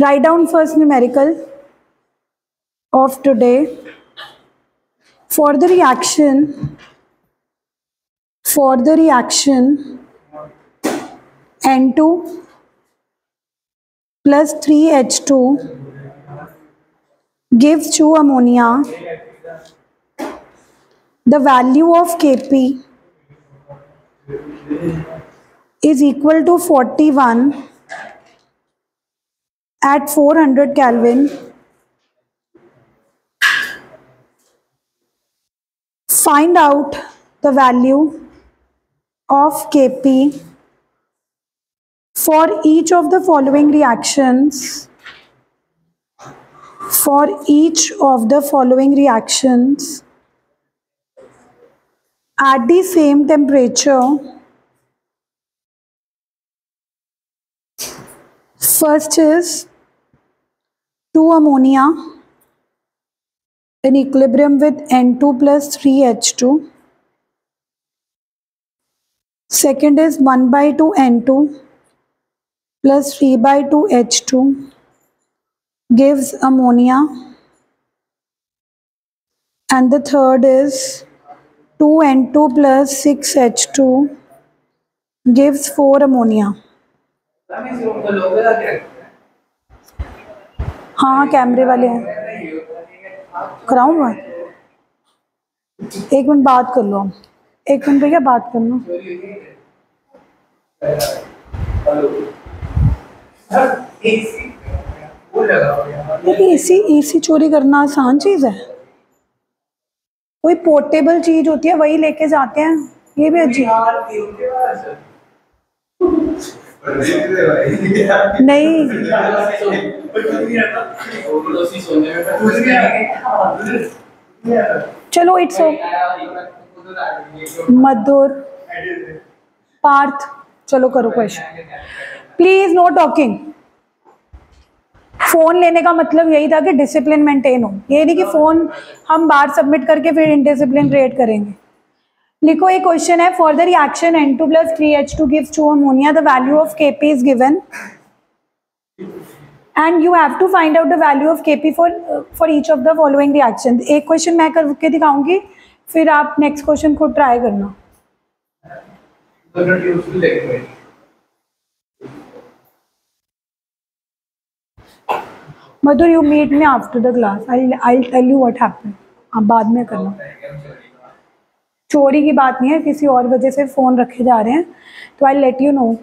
Write down first numerical of today. For the reaction N2 plus 3H2 gives 2 ammonia. The value of Kp is equal to 41 at 400 Kelvin. Find out the value of Kp for each of the following reactions. At the same temperature. First is 2 ammonia in equilibrium with N2 plus 3H2. Second is 1/2 N2 plus 3/2 H2 gives ammonia. And the third is 2 N2 plus 6 H2 gives 4 ammonia. हाँ कैमरे वाले हैं, कराऊँ बात? एक minute बात कर लो, एक minute भैया बात कर लो। एसी चोरी करना आसान चीज है? कोई पोर्टेबल चीज होती है वही लेके जाते हैं, ये भी अजीब। नहीं चलो इट्स मधुर पार्थ, चलो करो question. Please know talking. Phone लेने का मतलब यही था कि डिसिप्लिन मेंटेन हो, ये नहीं कि फोन हम बाहर सबमिट करके फिर इनडिसिप्लिन क्रिएट करेंगे। लिखो एक क्वेश्चन है, for the reaction N2 plus 3H2 gives 2 ammonia, the value of Kp is given and you have to find out the value of Kp for each of the following reactions। एक question मैं करके दिखाऊंगी, फिर आप next question खुद try करना। Madhur you meet me after the class, I tell you what happened. आप बाद में करना, चोरी की बात नहीं है, किसी और वजह से फोन रखे जा रहे हैं, तो I let you know.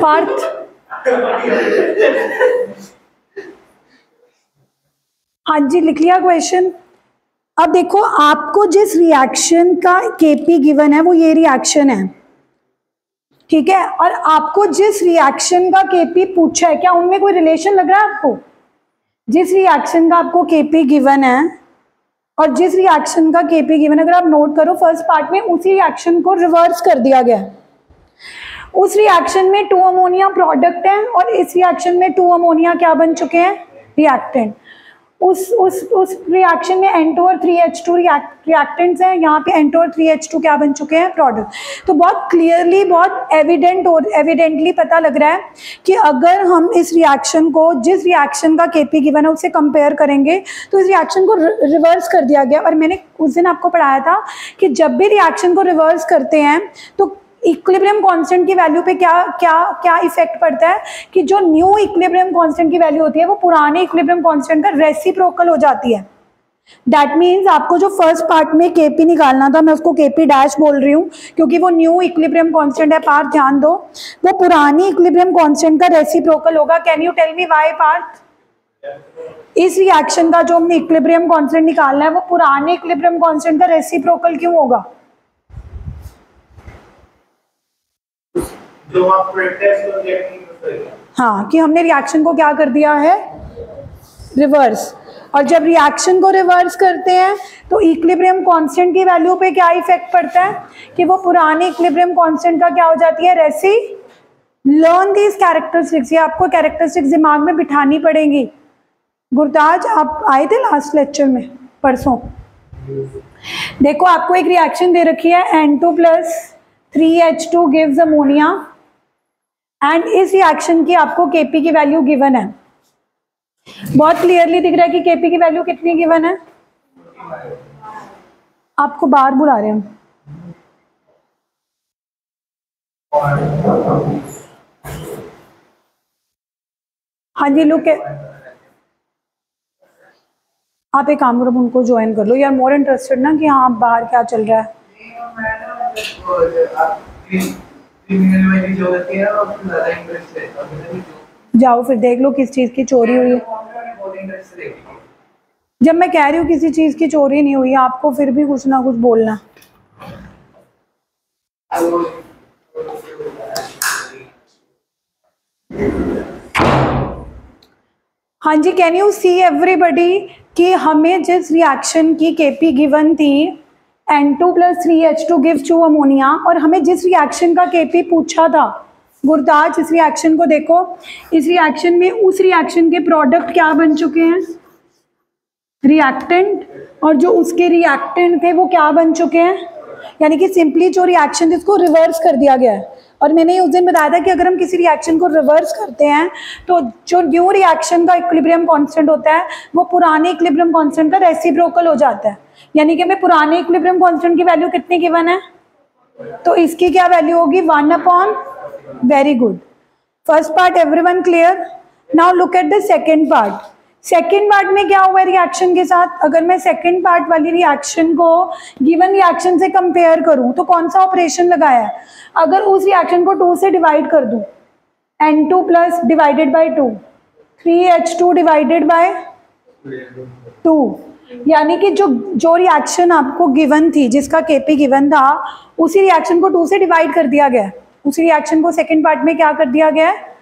Parth हाँ जी लिख लिया क्वेश्चन। अब देखो आपको जिस रिएक्शन का Kp गिवन है वो ये रिएक्शन है, ठीक है, और आपको जिस रिएक्शन का Kp पूछा है, क्या उनमें कोई रिलेशन लग रहा है आपको? जिस रिएक्शन का आपको Kp गिवन है और जिस रिएक्शन का Kp गिवन, अगर आप नोट करो फर्स्ट पार्ट में उसी रिएक्शन को रिवर्स कर दिया गया। उस रिएक्शन में 2 अमोनिया प्रोडक्ट है और इस रिएक्शन में 2 अमोनिया क्या बन चुके हैं? रिएक्टेंट। उस रिएक्शन में N2 और 3H2 रिएक्टेंट्स हैं, यहाँ पे N2 और 3H2 क्या बन चुके हैं? प्रोडक्ट। तो बहुत क्लियरली, बहुत एविडेंटली पता लग रहा है कि अगर हम इस रिएक्शन को जिस रिएक्शन का Kp गिवन है उससे कंपेयर करेंगे तो इस रिएक्शन को रिवर्स कर दिया गया। और मैंने उस दिन आपको पढ़ाया था कि जब भी रिएक्शन को रिवर्स करते हैं तो इक्विलिब्रियम कांस्टेंट की वैल्यू पे क्या इफेक्ट पड़ता है कि जो न्यू इक्विलिब्रियम कांस्टेंट की वैल्यू होती है वो पुराने इक्विलिब्रियम कांस्टेंट का रेसिप्रोकल हो जाती है। दैट मीन्स आपको जो फर्स्ट पार्ट में Kp निकालना था, मैं उसको Kp डैश बोल रही हूँ क्योंकि वो न्यू इक्विलिब्रियम कांस्टेंट है। पार्थ ध्यान दो, वो पुरानी इक्विलिब्रियम कांस्टेंट का रेसिप्रोकल होगा। Can you tell me why Parth? इस रिएक्शन का जो हमने इक्विलिब्रियम कांस्टेंट निकालना है वो पुराने इक्विलिब्रियम कांस्टेंट का रेसिप्रोकल क्यों होगा? जो आप हाँ, कि हमने रिएक्शन को क्या कर दिया है? रिवर्स। और जब रिएक्शन को रिवर्स करते हैं तो इक्विलिब्रियम कांस्टेंट की वैल्यू पे क्या इफेक्ट पड़ता है कि वो पुराने इक्विलिब्रियम कांस्टेंट का क्या हो जाती है? रेसी। लर्न दीज कैरेक्टरिस्टिक्स, ये आपको कैरेक्टरिस्टिक्स दिमाग में बिठानी पड़ेगी। गुरताज आप आए थे लास्ट लेक्चर में परसों? देखो आपको एक रिएक्शन दे रखी है N2 plus 3H2 gives ammonia and इस रिएक्शन की आपको Kp की वैल्यू गिवन है। बहुत क्लियरली दिख रहा है कि Kp की वैल्यू कितनी गिवन है। आपको बाहर बुला रहे हैं। हाँ जी लुक, आप एक काम करो, उनको ज्वाइन कर लो। यार मोर इंटरेस्टेड ना कि हाँ बाहर क्या चल रहा है। जाओ फिर देख लो किस चीज़ की चोरी हुई है। जब मैं कह रही हूँ किसी चीज़ की चोरी नहीं हुई, आपको फिर भी कुछ ना कुछ बोलना। हाँ जी, कैन यू सी एवरीबडी कि हमें जिस रिएक्शन की Kp गिवन थी N2 + 3H2 गिव्स 2 अमोनिया, और हमें जिस रिएक्शन का Kp पूछा था, गुरताज इस रिएक्शन को देखो, इस रिएक्शन में उस रिएक्शन के प्रोडक्ट क्या बन चुके हैं, रिएक्टेंट, और जो उसके रिएक्टेंट थे वो क्या बन चुके हैं, यानी कि सिंपली जो रिएक्शन इसको रिवर्स कर दिया गया है। और मैंने उस दिन बताया था कि अगर हम किसी रिएक्शन को रिवर्स करते हैं तो जो न्यू रिएक्शन का इक्विलिब्रियम कांस्टेंट होता है वो पुराने इक्विलिब्रियम कांस्टेंट का रेसिप्रोकल हो जाता है। यानी कि हमें पुराने इक्विलिब्रियम कांस्टेंट की वैल्यू कितनी गिवन है, तो इसकी क्या वैल्यू होगी, 1/। Very good, first part everyone clear. Now look at the second part. Second part में क्या हुआ रिएक्शन के साथ, अगर मैं सेकेंड पार्ट वाली रिएक्शन को गिवन रिएक्शन से कंपेयर करूं तो कौन सा ऑपरेशन लगाया है, अगर उस रिएक्शन को 2 से डिवाइड कर दूं, N2 + divided by 2, 3H2 divided by 2, यानी कि जो रिएक्शन आपको गिवन थी, जिसका Kp गिवन था, उसी रिएक्शन को 2 से डिवाइड कर दिया गया। उसी रिएक्शन को सेकेंड पार्ट में क्या कर दिया गया है,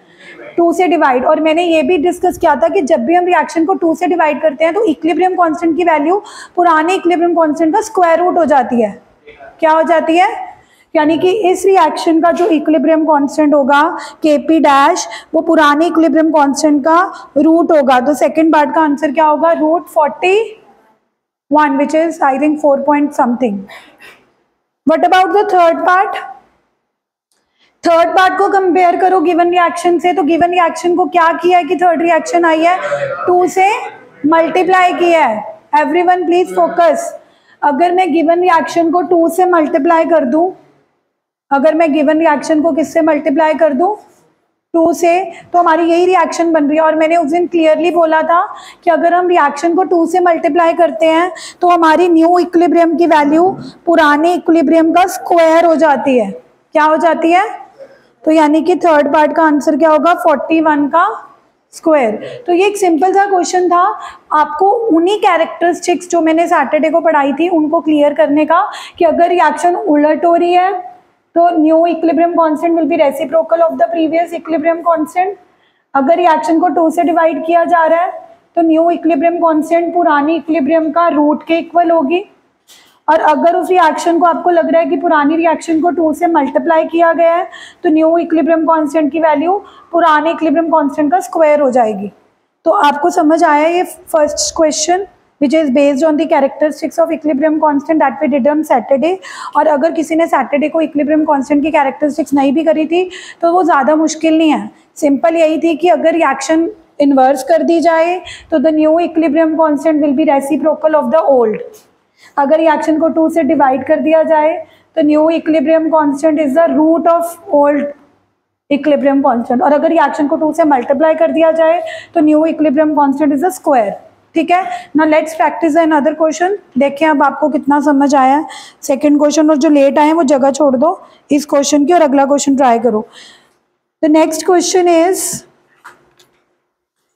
2 से डिवाइड। और मैंने ये भी डिस्कस किया था कि जब भी हम रिएक्शन को 2 से डिवाइड करते हैं तो इक्विलिब्रियम कांस्टेंट की वैल्यू पुराने इक्विलिब्रियम कांस्टेंट का स्क्वायर रूट हो जाती है। क्या हो जाती है, यानी कि इस रिएक्शन का जो इक्विलिब्रियम कांस्टेंट होगा Kp' वो पुराने इक्विलिब्रियम कांस्टेंट का रूट होगा। तो सेकेंड पार्ट का आंसर क्या होगा, √41, which is I think 4 point something. What about the third part, third part को कंपेयर करो गिवन रिएक्शन से, तो गिवन रिएक्शन को क्या किया है कि थर्ड रिएक्शन आई है 2 से मल्टीप्लाई किया है। Everyone please focus. अगर मैं गिवन रिएक्शन को 2 से मल्टीप्लाई कर दूं, अगर मैं गिवन रिएक्शन को किससे मल्टीप्लाई कर दूं, 2 से, तो हमारी यही रिएक्शन बन रही है। और मैंने उस दिन क्लियरली बोला था कि अगर हम रिएक्शन को 2 से मल्टीप्लाई करते हैं तो हमारी न्यू इक्विलिब्रियम की वैल्यू पुराने इक्विलिब्रियम का स्क्वायर हो जाती है। क्या हो जाती है, तो यानी कि थर्ड पार्ट का आंसर क्या होगा, 41 का स्क्वायर। तो ये एक सिंपल सा क्वेश्चन था, आपको उन्हीं कैरेक्टरिस्टिक्स जो मैंने सैटरडे को पढ़ाई थी उनको क्लियर करने का, कि अगर रिएक्शन उलट हो रही है तो new equilibrium constant will be reciprocal of the previous equilibrium constant. अगर रिएक्शन को 2 से डिवाइड किया जा रहा है तो न्यू इक्विलिब्रियम कांस्टेंट पुरानी इक्विलिब्रियम का रूट के इक्वल होगी। और अगर उस रिएक्शन को आपको लग रहा है कि पुरानी रिएक्शन को 2 से मल्टीप्लाई किया गया है तो न्यू इक्विलिब्रियम कांस्टेंट की वैल्यू पुराने इक्विलिब्रियम कांस्टेंट का स्क्वायर हो जाएगी। तो आपको समझ आया ये first question, which is based on the characteristics of equilibrium constant that we did on Saturday. और अगर किसी ने सैटरडे को इक्विलिब्रियम कांस्टेंट की कैरेक्टरिस्टिक्स नहीं भी करी थी तो वो ज़्यादा मुश्किल नहीं है, सिंपल यही थी कि अगर रिएक्शन इन्वर्स कर दी जाए तो the new equilibrium constant will be reciprocal of the old. अगर रिएक्शन को 2 से डिवाइड कर दिया जाए तो new equilibrium constant is the root of old equilibrium constant. और अगर रिएक्शन को 2 से मल्टीप्लाई कर दिया जाए तो new equilibrium constant is the square. ठीक है, ना लेट्स प्रैक्टिस अनदर क्वेश्चन। देखिए अब आपको कितना समझ आया है सेकंड क्वेश्चन, और जो लेट आए हैं वो जगह छोड़ दो इस क्वेश्चन की और अगला क्वेश्चन ट्राई करो। The next question is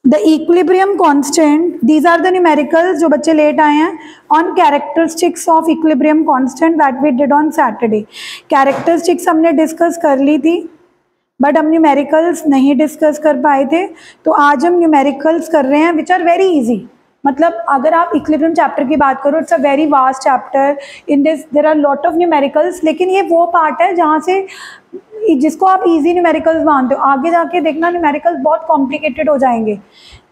the equilibrium constant, these are the numericals जो बच्चे लेट आए हैं, on characteristics of equilibrium constant that we did on Saturday. Characteristics हमने डिस्कस कर ली थी बट हम न्यूमेरिकल्स नहीं डिस्कस कर पाए थे, तो आज हम न्यूमेरिकल्स कर रहे हैं विच आर वेरी इजी। मतलब अगर आप इक्विलिब्रियम चैप्टर की बात करो, it's a very vast chapter, in this there are lot of numericals, लेकिन ये वो पार्ट है जहाँ से जिसको आप इजी न्यूमेरिकल्स मानते हो, आगे जाके देखना न्यूमेरिकल्स बहुत कॉम्प्लिकेटेड हो जाएंगे।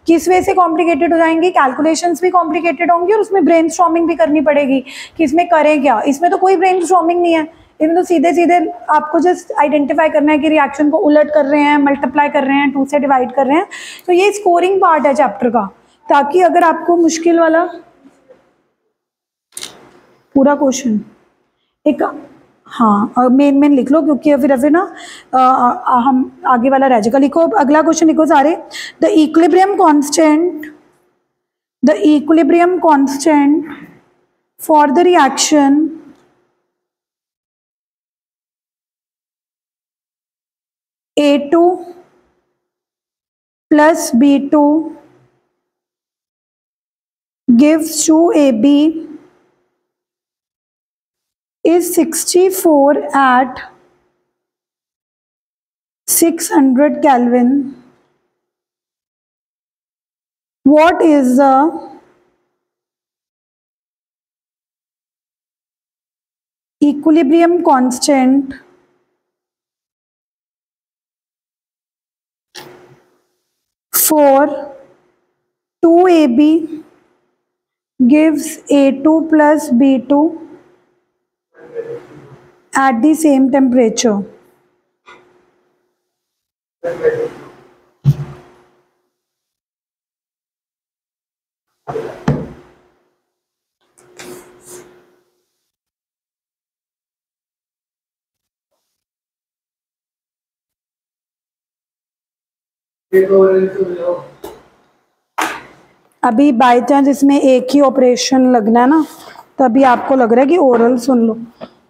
किस वे से कॉम्प्लिकेटेड हो जाएंगे, कैलकुलेशंस भी कॉम्प्लिकेटेड होंगी और उसमें ब्रेनस्टॉर्मिंग भी करनी पड़ेगी कि इसमें करें क्या। इसमें तो कोई ब्रेनस्टॉर्मिंग नहीं है, इवन तो सीधे सीधे आपको जस्ट आइडेंटिफाई करना है कि रिएक्शन को उलट कर रहे हैं, मल्टीप्लाई कर रहे हैं, 2 से डिवाइड कर रहे हैं। तो ये स्कोरिंग पार्ट है चैप्टर का, ताकि अगर आपको मुश्किल वाला पूरा क्वेश्चन एक, हाँ मेन लिख लो, क्योंकि फिर ना हम आगे वाला रह जाएगा। लिखो अगला क्वेश्चन, लिखो सारे। The equilibrium constant for the reaction A2 plus B2 gives 2AB is 64 at 600 Kelvin. What is the equilibrium constant for 2AB gives A2 plus B2 at the same temperature? अभी बाई चांस इसमें एक ही operation लगना है ना, तभी आपको लग रहा है कि ओरल सुन लो,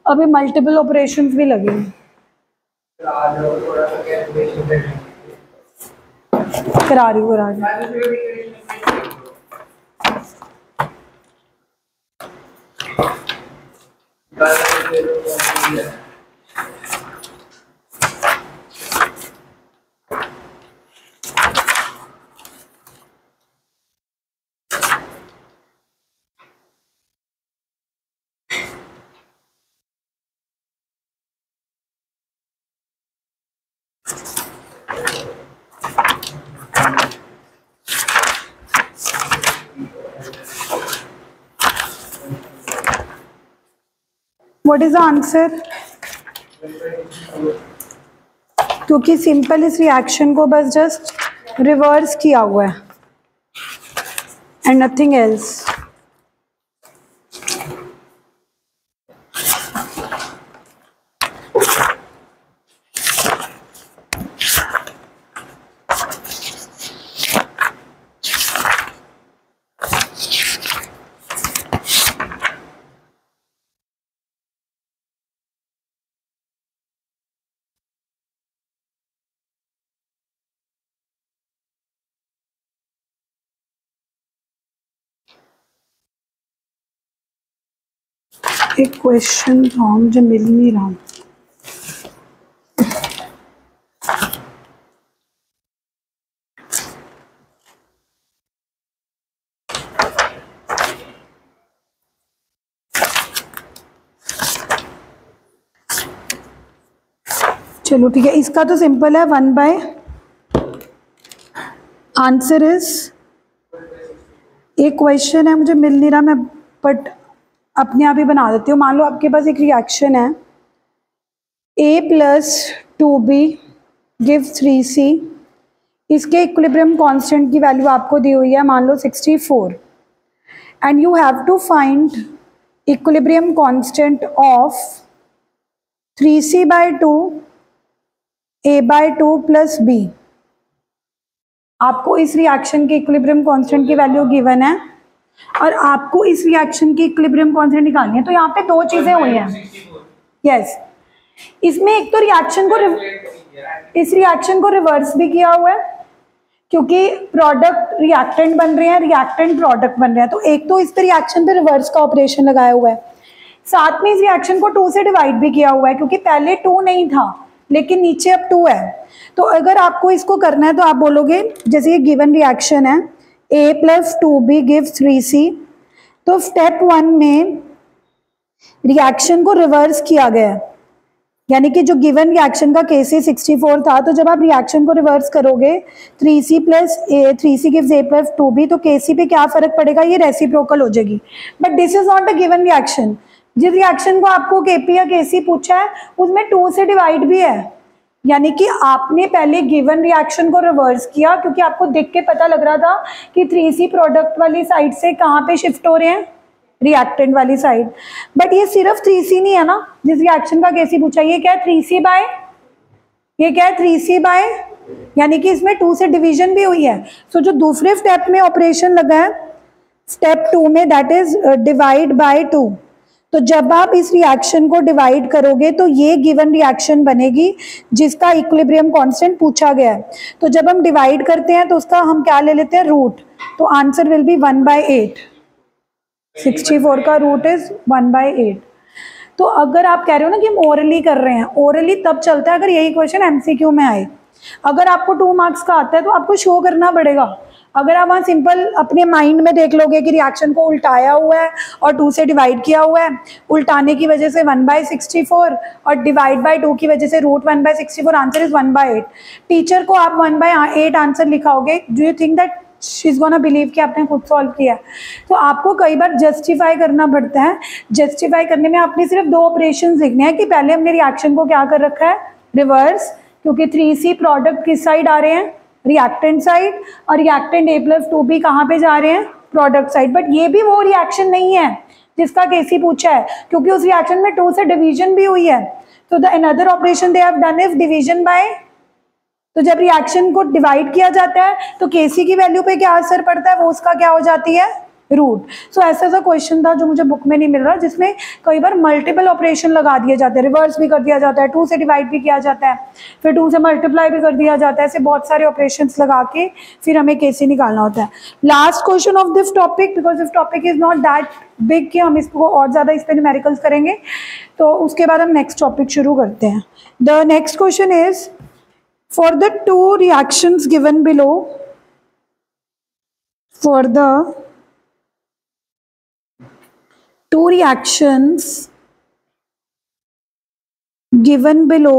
अभी मल्टीपल ऑपरेशंस भी लगेंगे। करा रही हूँ। What is the answer? क्योंकि सिंपल इस रिएक्शन को बस जस्ट रिवर्स किया हुआ है एंड नथिंग एल्स। एक क्वेश्चन था मुझे मिल नहीं रहा। चलो ठीक है, इसका तो सिंपल है, 1 बाय आंसर इज। एक क्वेश्चन है मुझे मिल नहीं रहा मैं, बट अपने आप ही बना देती हूँ। मान लो आपके पास एक रिएक्शन है, A plus 2B gives 3C। इसके इक्विलिब्रियम कांस्टेंट की वैल्यू आपको दी हुई है, मान लो 64, and you have to find equilibrium constant of 3C by 2 A by 2 plus B। आपको इस रिएक्शन के इक्विलिब्रियम कांस्टेंट की वैल्यू गिवन है और आपको इस रिएक्शन की इक्विलिब्रियम कांस्टेंट निकालनी है। तो यहाँ पे 2 चीजें हुई हैं। यस, इसमें एक तो इस रिएक्शन को रिवर्स भी किया हुआ है, क्योंकि प्रोडक्ट रिएक्टेंट बन रहे हैं, रिएक्टेंट प्रोडक्ट बन रहे हैं। तो एक तो इस पे रिएक्शन पे रिवर्स का ऑपरेशन लगाया हुआ है, साथ में इस रिएक्शन को 2 से डिवाइड भी किया हुआ है, क्योंकि पहले 2 नहीं था लेकिन नीचे अब 2 है। तो अगर आपको इसको करना है तो आप बोलोगे, जैसे ये गिवन रिएक्शन है A plus 2B gives 3C, तो स्टेप 1 में रिएक्शन को रिवर्स किया गया है, यानी कि जो गिवन रिएक्शन का Kc 64 था, तो जब आप रिएक्शन को रिवर्स करोगे 3C plus A, 3C gives A plus 2B, तो Kc पे क्या फर्क पड़ेगा, ये रेसिप्रोकल हो जाएगी। But this is not a given reaction, जिस रिएक्शन को आपको केपी या केसी पूछा है उसमें 2 से डिवाइड भी है, यानी कि आपने पहले गिवन रिएक्शन को रिवर्स किया क्योंकि आपको देख के पता लग रहा था कि 3C प्रोडक्ट वाली साइड से कहाँ पे शिफ्ट हो रहे हैं, रिएक्टेंट वाली साइड। बट ये सिर्फ 3C नहीं है ना, जिस रिएक्शन का केसी पूछा ये क्या है 3C बाय, ये क्या है 3C बाय, यानी कि इसमें 2 से डिवीजन भी हुई है। सो जो दूसरे स्टेप में ऑपरेशन लगा है स्टेप 2 में, दैट इज डिवाइड बाय 2। तो जब आप इस रिएक्शन को डिवाइड करोगे तो ये गिवन रिएक्शन बनेगी जिसका इक्विलिब्रियम कांस्टेंट पूछा गया है। तो जब हम डिवाइड करते हैं तो उसका हम क्या ले लेते हैं, रूट। तो आंसर विल बी 1/8। 64 का रूट इज 1/8। तो अगर आप कह रहे हो ना कि हम ओरली कर रहे हैं, ओरली तब चलता है अगर यही क्वेश्चन एमसीक्यू में आए। अगर आपको 2 मार्क्स का आता है तो आपको शो करना पड़ेगा। अगर आप वहाँ सिंपल अपने माइंड में देख लोगे कि रिएक्शन को उल्टाया हुआ है और 2 से डिवाइड किया हुआ है, उल्टाने की वजह से 1/64 और डिवाइड बाय 2 की वजह से रूट 1/64, आंसर इज 1/8। टीचर को आप 1/8 आंसर लिखाओगे, do you think that she is gonna believe कि आपने खुद सॉल्व किया? तो आपको कई बार जस्टिफाई करना पड़ता है। जस्टिफाई करने में आपने सिर्फ 2 ऑपरेशन लिखने हैं कि पहले हमने रिएक्शन को क्या कर रखा है, रिवर्स, क्योंकि 3C प्रोडक्ट किस साइड आ रहे हैं, रिएक्टेंट साइड, और रिएक्टेंट A+2B कहाँ पे जा रहे हैं, प्रोडक्ट साइड। बट ये भी वो रिएक्शन नहीं है जिसका केसी पूछा है, क्योंकि उस रिएक्शन में 2 से डिवीजन भी हुई है। तो the another operation they have done is division bye. तो जब रिएक्शन को डिवाइड किया जाता है तो केसी की वैल्यू पे क्या असर पड़ता है, वो उसका क्या हो जाती है, रूट। सो ऐसा सा क्वेश्चन था जो मुझे बुक में नहीं मिल रहा, जिसमें कई बार मल्टीपल ऑपरेशन लगा दिए जाते हैं, रिवर्स भी कर दिया जाता है, 2 से डिवाइड भी किया जाता है, फिर 2 से मल्टीप्लाई भी कर दिया जाता है, ऐसे बहुत सारे ऑपरेशंस लगा के फिर हमें केसी निकालना होता है। Last question of this topic, because this topic is not that big कि हम इसको और ज़्यादा इस पर न्यूमेरिकल्स करेंगे, तो उसके बाद हम नेक्स्ट टॉपिक शुरू करते हैं। The next question is for the 2 reactions given below, for the 2 reactions given below,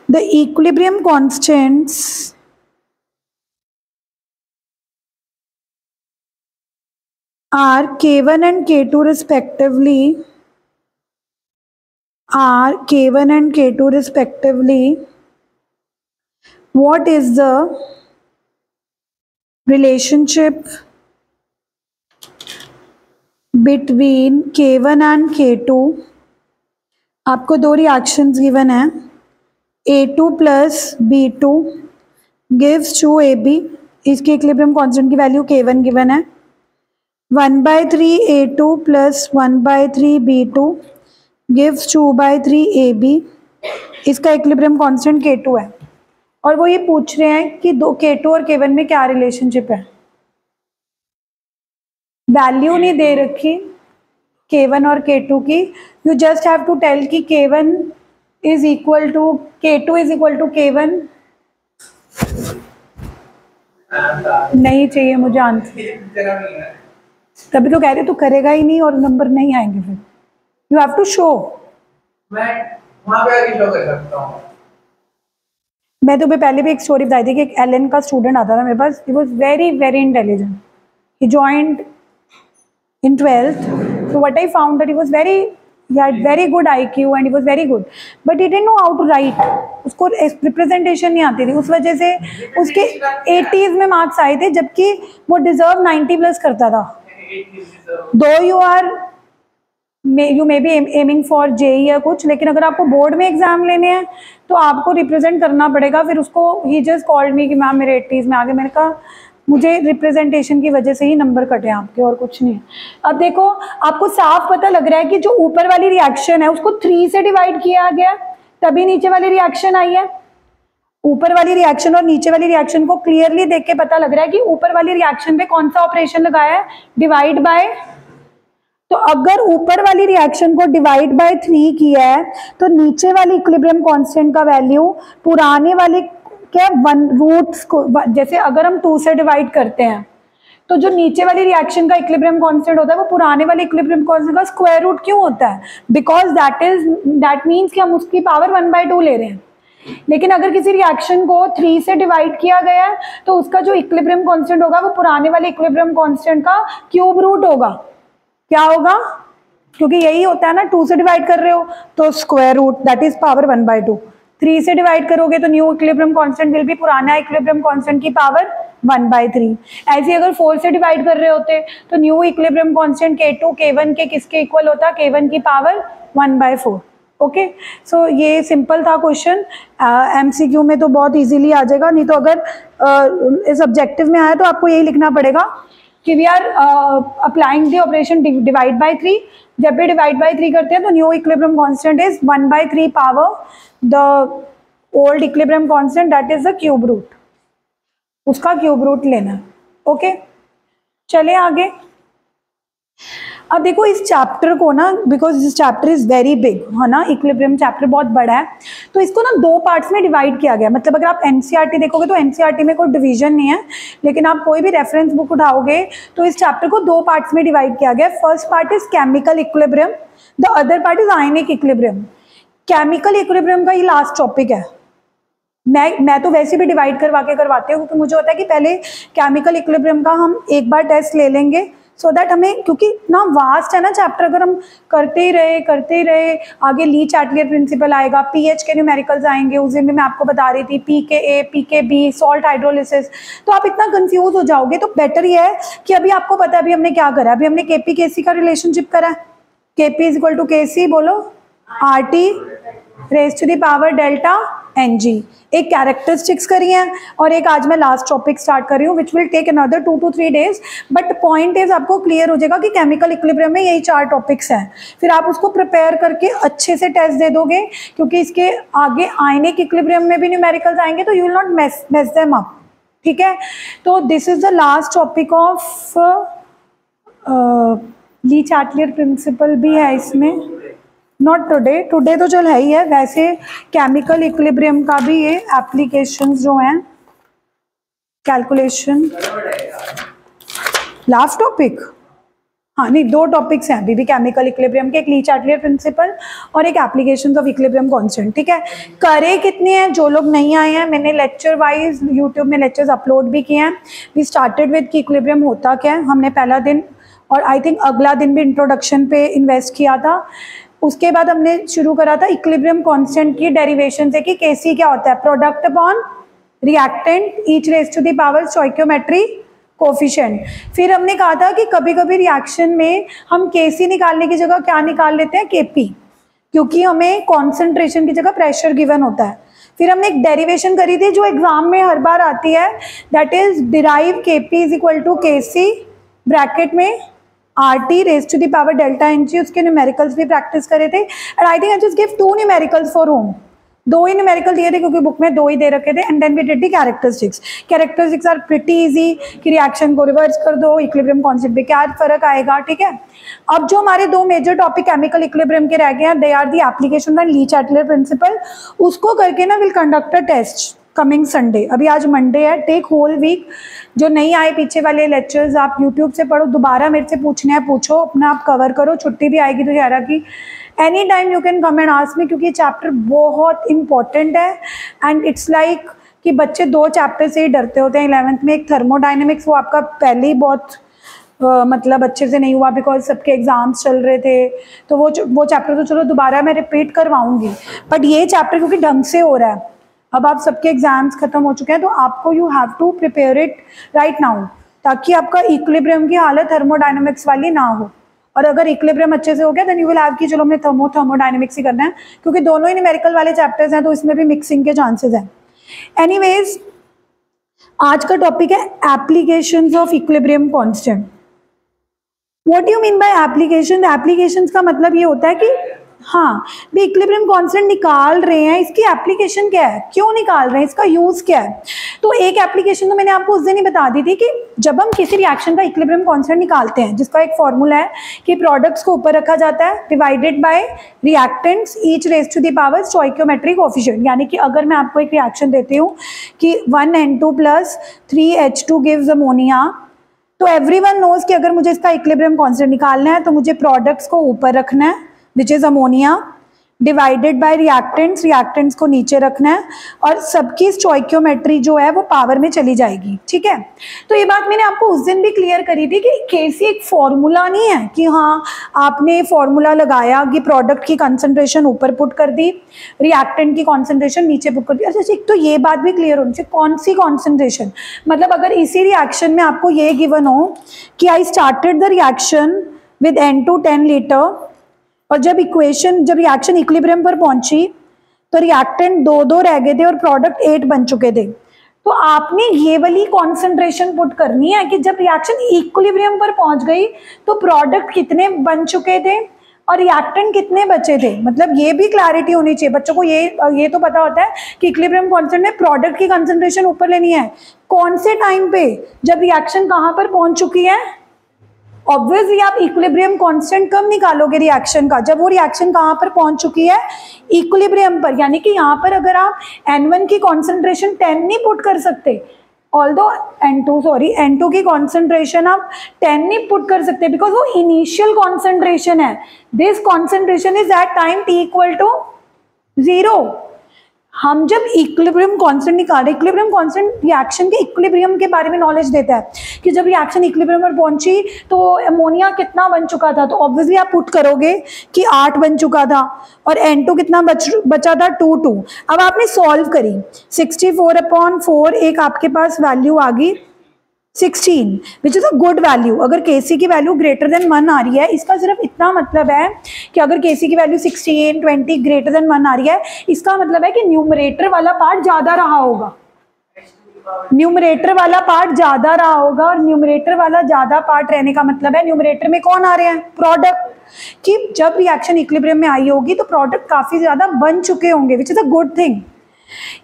the equilibrium constants are K1 and K2 respectively, are K1 and K2 respectively. What is the relationship between K1 and K2? आपको 2 reactions given है, A2 plus B2 gives 2AB। इसके equilibrium constant की value K1 given है, 1/3 A2 plus 1/3 B2 gives 2/3 AB। इसका equilibrium constant K2 है और वो ये पूछ रहे हैं कि K2 और K1 में क्या रिलेशनशिप है। वैल्यू नहीं दे रखी K1 और K2 की, you just have to tell कि K1 is equal to K2 is equal to K1। नहीं चाहिए मुझे आंसर, तभी तो कह रहे तू करेगा ही नहीं और नंबर नहीं आएंगे फिर। You have to show। मैं वहाँ पे आके शो कर सकता हूँ। मैं तुम्हें पहले भी एक स्टोरी बताई थी कि एक एलन का स्टूडेंट आता था मेरे पास। He was very very intelligent. He joined in 12th. So what I found that he was he had very good IQ and he was very good, but he didn't know how to write. उसको representation नहीं आती थी, उस वजह से उसके 80s में marks आए थे, जबकि वो डिजर्व 90+ करता था। Though you may be aiming for JEE या कुछ, लेकिन अगर आपको बोर्ड में एग्जाम लेने हैं तो आपको रिप्रेजेंट करना पड़ेगा। फिर उसको ही जस्ट कॉल्ड मी कि मैम मेरे 80s में आ गए। मैंने कहा मुझे रिप्रेजेंटेशन की वजह से ही नंबर कटे आपके, और कुछ नहीं है। अब देखो आपको साफ पता लग रहा है कि जो ऊपर वाली रिएक्शन है उसको 3 से डिवाइड किया गया, तभी नीचे वाली रिएक्शन आई है। ऊपर वाली रिएक्शन और नीचे वाली रिएक्शन को क्लियरली देख के पता लग रहा है कि ऊपर वाली रिएक्शन पे कौन सा ऑपरेशन लगाया है, डिवाइड बाय। तो अगर ऊपर वाली रिएक्शन को डिवाइड बाय 3 किया है तो नीचे वाली इक्विलिब्रियम कांस्टेंट का वैल्यू पुराने वाले क्या 1 रूट्स को, जैसे अगर हम 2 से डिवाइड करते हैं तो जो नीचे वाली रिएक्शन का इक्विलिब्रियम कांस्टेंट होता है वो पुराने वाले इक्विलिब्रियम कांस्टेंट का स्क्वायर रूट क्यों होता है? बिकॉज दैट मीन्स कि हम उसकी पावर 1/2 ले रहे हैं। लेकिन अगर किसी रिएक्शन को 3 से डिवाइड किया गया है तो उसका जो इक्विलिब्रियम कांस्टेंट होगा वो पुराने वाले इक्विलिब्रियम कांस्टेंट का क्यूब रूट होगा। क्या होगा? क्योंकि यही होता है ना, 2 से डिवाइड कर रहे हो तो square root, that is power 1/2। 3 से डिवाइड करोगे तो new equilibrium constant will be पुराना इक्विलिब्रियम कांस्टेंट की पावर 1/3। ऐसे अगर 4 से डिवाइड कर रहे होते तो new equilibrium constant K2 K1 के किसके इक्वल होता? K1 की पावर 1/4। ओके, सो ये सिंपल था क्वेश्चन। MCQ में तो बहुत इजीली आ जाएगा, नहीं तो अगर इस ऑब्जेक्टिव में आया तो आपको यही लिखना पड़ेगा कि we are applying the operation divide by 3। जब भी डिवाइड बाय 3 करते हैं तो new equilibrium constant is 1/3 power the old equilibrium constant, that is the cube root, उसका क्यूब रूट लेना। ओके, चले आगे। अब देखो इस चैप्टर को ना, because this chapter is very big है ना, इक्विलिब्रियम चैप्टर बहुत बड़ा है, तो इसको ना 2 पार्ट्स में डिवाइड किया गया। मतलब अगर आप एनसीईआरटी देखोगे तो एनसीईआरटी में कोई डिवीजन नहीं है, लेकिन आप कोई भी रेफरेंस बुक उठाओगे तो इस चैप्टर को 2 पार्ट्स में डिवाइड किया गया। First part is chemical equilibrium, the other part is ionic equilibrium. Chemical equilibrium का ये लास्ट टॉपिक है। मैं तो वैसे भी डिवाइड करवाती हूँ क्योंकि मुझे होता है कि पहले केमिकल इक्विलिब्रियम का हम एक बार टेस्ट ले लेंगे, सो दैट हमें, क्योंकि ना वास्ट है ना चैप्टर, अगर हम करते ही रहे आगे ली चैटलियर प्रिंसिपल आएगा, पीएच के न्यूमेरिकल्स आएंगे, उस दिन भी मैं आपको बता रही थी pKa pKb सॉल्ट हाइड्रोलिसिस, तो आप इतना कंफ्यूज हो जाओगे। तो बेटर ये है कि अभी आपको पता है अभी हमने क्या करा, अभी हमने Kp Kc का रिलेशनशिप करा है। Kp = Kc, बोलो, RT raise to the power delta Ng। एक कैरेक्टरिस्टिक्स करी है और एक आज मैं लास्ट टॉपिक स्टार्ट कर रही हूँ, which will take another 2 to 3 days। But point is आपको क्लियर हो जाएगा कि केमिकल इक्विलिब्रियम में यही 4 टॉपिक्स हैं। फिर आप उसको प्रिपेयर करके अच्छे से टेस्ट दे दोगे, क्योंकि इसके आगे आयनिक इक्विलिब्रियम में भी न्यूमेरिकल्स आएंगे, तो you will not mess them up. ठीक है, तो this is the last topic of Lee Chatelier principal भी है इसमें, नॉट टुडे तो चल है ही है। वैसे केमिकल इक्विलिब्रियम का भी ये एप्लीकेशंस जो हैं, कैलकुलेशन, लास्ट टॉपिक, हाँ नहीं 2 टॉपिक्स हैं अभी भी केमिकल इक्विलिब्रियम के, एक ली चैटलियर प्रिंसिपल और एक एप्लीकेशंस ऑफ इक्विलिब्रियम कांस्टेंट। ठीक है, करे कितने हैं? जो लोग नहीं आए हैं, मैंने लेक्चर वाइज यूट्यूब में लेक्चर्स अपलोड भी किए हैं। वी स्टार्टेड विद कि इक्विलिब्रियम होता क्या है, हमने पहला दिन और आई थिंक अगला दिन भी इंट्रोडक्शन पे इन्वेस्ट किया था। उसके बाद हमने शुरू करा था इक्विलिब्रियम कांस्टेंट की डेरिवेशन से कि Kc क्या होता है, product upon reactant each raise to the power stoichiometry coefficient. फिर हमने कहा था कि कभी कभी रिएक्शन में हम Kc निकालने की जगह क्या निकाल लेते हैं, Kp, क्योंकि हमें कॉन्सेंट्रेशन की जगह प्रेशर गिवन होता है। फिर हमने एक डेरिवेशन करी थी जो एग्जाम में हर बार आती है, that is derive Kp = Kc bracket में RT raise to the power delta Ng। उसके न्यूमेरिकल्स भी प्रैक्टिस करे थे, and I think I just give 2 numericals for home. 2 ही न्यूमेरिकल दिए थे क्योंकि बुक में 2 ही दे रखे थे, and then we did the characteristics. Characteristics are pretty easy कि रिएक्शन को रिवर्स कर दो, इक्विलिब्रियम कांस्टेंट पे क्या फर्क आएगा। ठीक है, अब जो हमारे 2 मेजर टॉपिक केमिकल इक्विलिब्रियम के रह गए हैं, they are the application and le Chatelier principle. उसको करके ना will conduct a test coming Sunday. अभी आज मंडे है, टेक होल वीक। जो नहीं आए पीछे वाले लेक्चर्स आप यूट्यूब से पढ़ो, दोबारा मेरे से पूछने हैं पूछो, अपना आप कवर करो। छुट्टी भी आएगी तो यारा की any time you can come and ask me, क्योंकि चैप्टर बहुत इंपॉर्टेंट है। एंड इट्स लाइक कि बच्चे 2 चैप्टर से ही डरते होते हैं 11th में। एक थर्मोडाइनमिक्स, वो आपका पहले ही बहुत मतलब अच्छे से नहीं हुआ बिकॉज सबके एग्जाम्स चल रहे थे, तो वो चैप्टर तो चलो दोबारा मैं रिपीट करवाऊंगी, बट ये चैप्टर क्योंकि ढंग से हो रहा है, अब आप सबके एग्जाम्स खत्म हो चुके हैं, तो आपको you have to prepare it right now, ताकि आपका इक्विलिब्रियम की हालत थर्मोडायनामिक्स वाली ना हो। और अगर इक्विलिब्रियम अच्छे से हो गया देन यू विल हैव कि चलो हमने थर्मोडायनामिक्स ही करना है, क्योंकि दोनों ही न्यूमेरिकल वाले चैप्टर्स हैं तो इसमें भी मिक्सिंग के चांसेस हैं। एनीवेज, आज का टॉपिक है applications of equilibrium constant. What you mean by application? Applications का मतलब ये होता है कि हाँ भी इक्विलिब्रियम कांस्टेंट निकाल रहे हैं, इसकी एप्लीकेशन क्या है, क्यों निकाल रहे हैं, इसका यूज क्या है। तो एक एप्लीकेशन तो मैंने आपको उस दिन ही बता दी थी कि जब हम किसी रिएक्शन का इक्विलिब्रियम कांस्टेंट निकालते हैं, जिसका एक फॉर्मूला है कि प्रोडक्ट्स को ऊपर रखा जाता है divided by reactants each raise to the power stoichiometric coefficient. यानी कि अगर मैं आपको एक रिएक्शन देती हूँ कि 1N2 + 3H2 गिव्स अमोनिया, तो एवरीवन नोज कि अगर मुझे इसका इक्विलिब्रियम कांस्टेंट निकालना है तो मुझे प्रोडक्ट्स को ऊपर रखना है which is ammonia, divided by reactants, reactants को नीचे रखना है और सबकी स्टोइकियोमेट्री जो है वो पावर में चली जाएगी, ठीक है। तो ये बात मैंने आपको उस दिन भी क्लियर करी थी कि केसी एक फॉर्मूला नहीं है कि हाँ आपने फॉर्मूला लगाया कि प्रोडक्ट की कंसंट्रेशन ऊपर पुट कर दी, रिएक्टेंट की कॉन्सेंट्रेशन नीचे पुट कर दी। अच्छा एक तो ये बात भी क्लियर होनी चाहिए, कौन सी कॉन्सेंट्रेशन, मतलब अगर इसी रिएक्शन में आपको ये गिवन हो कि I started the reaction with N2 10 litre और जब रिएक्शन इक्विलिब्रियम पर पहुंची तो रिएक्टेंट 2 रह गए थे और प्रोडक्ट 8 बन चुके थे। तो आपने ये वाली कॉन्सेंट्रेशन पुट करनी है कि जब रिएक्शन इक्विलिब्रियम पर पहुंच गई तो प्रोडक्ट कितने बन चुके थे और रिएक्टेंट कितने बचे थे। मतलब ये भी क्लैरिटी होनी चाहिए बच्चों को, ये तो पता होता है कि इक्विलिब्रियम कांस्टेंट में प्रोडक्ट की कंसंट्रेशन ऊपर लेनी है, कौन से टाइम पे, जब रिएक्शन कहाँ पर पहुंच चुकी है। ऑब्वियसली आप इक्विलिब्रियम कांस्टेंट कब निकालोगे रिएक्शन का, जब वो रिएक्शन कहाँ पर पहुंच चुकी है, इक्विलिब्रियम पर। यानी कि यहाँ पर अगर आप N1 की कॉन्सेंट्रेशन 10 नहीं पुट कर सकते, ऑल्दो N2 की कॉन्सेंट्रेशन आप 10 नहीं पुट कर सकते बिकॉज वो इनिशियल कॉन्सेंट्रेशन है। This concentration is at time t equal to 0। हम जब इक्विलिब्रियम कांस्टेंट निकाल रहे, इक्विलिब्रियम कांस्टेंट रिएक्शन के इक्विलिब्रियम के बारे में नॉलेज देता है कि जब रिएक्शन इक्विलिब्रियम पर पहुंची तो अमोनिया कितना बन चुका था। तो ऑब्वियसली आप पुट करोगे कि 8 बन चुका था और N2 कितना बचा था 2। अब आपने सॉल्व करी 64/4, एक आपके पास वैल्यू आ गई 16 विच इज अ गुड वैल्यू। अगर Kc की वैल्यू ग्रेटर देन 1 आ रही है, इसका सिर्फ इतना मतलब है कि अगर Kc की वैल्यू 16, 20 ग्रेटर देन 1 आ रही है, इसका मतलब है कि न्यूमरेटर वाला पार्ट ज्यादा रहा होगा, न्यूमरेटर वाला पार्ट ज्यादा रहा होगा। और न्यूमरेटर वाला ज्यादा पार्ट रहने का मतलब है न्यूमरेटर में कौन आ रहे हैं, प्रोडक्ट, कि जब रिएक्शन इक्विलिब्रियम में आई होगी तो प्रोडक्ट काफी ज्यादा बन चुके होंगे which is a good thing.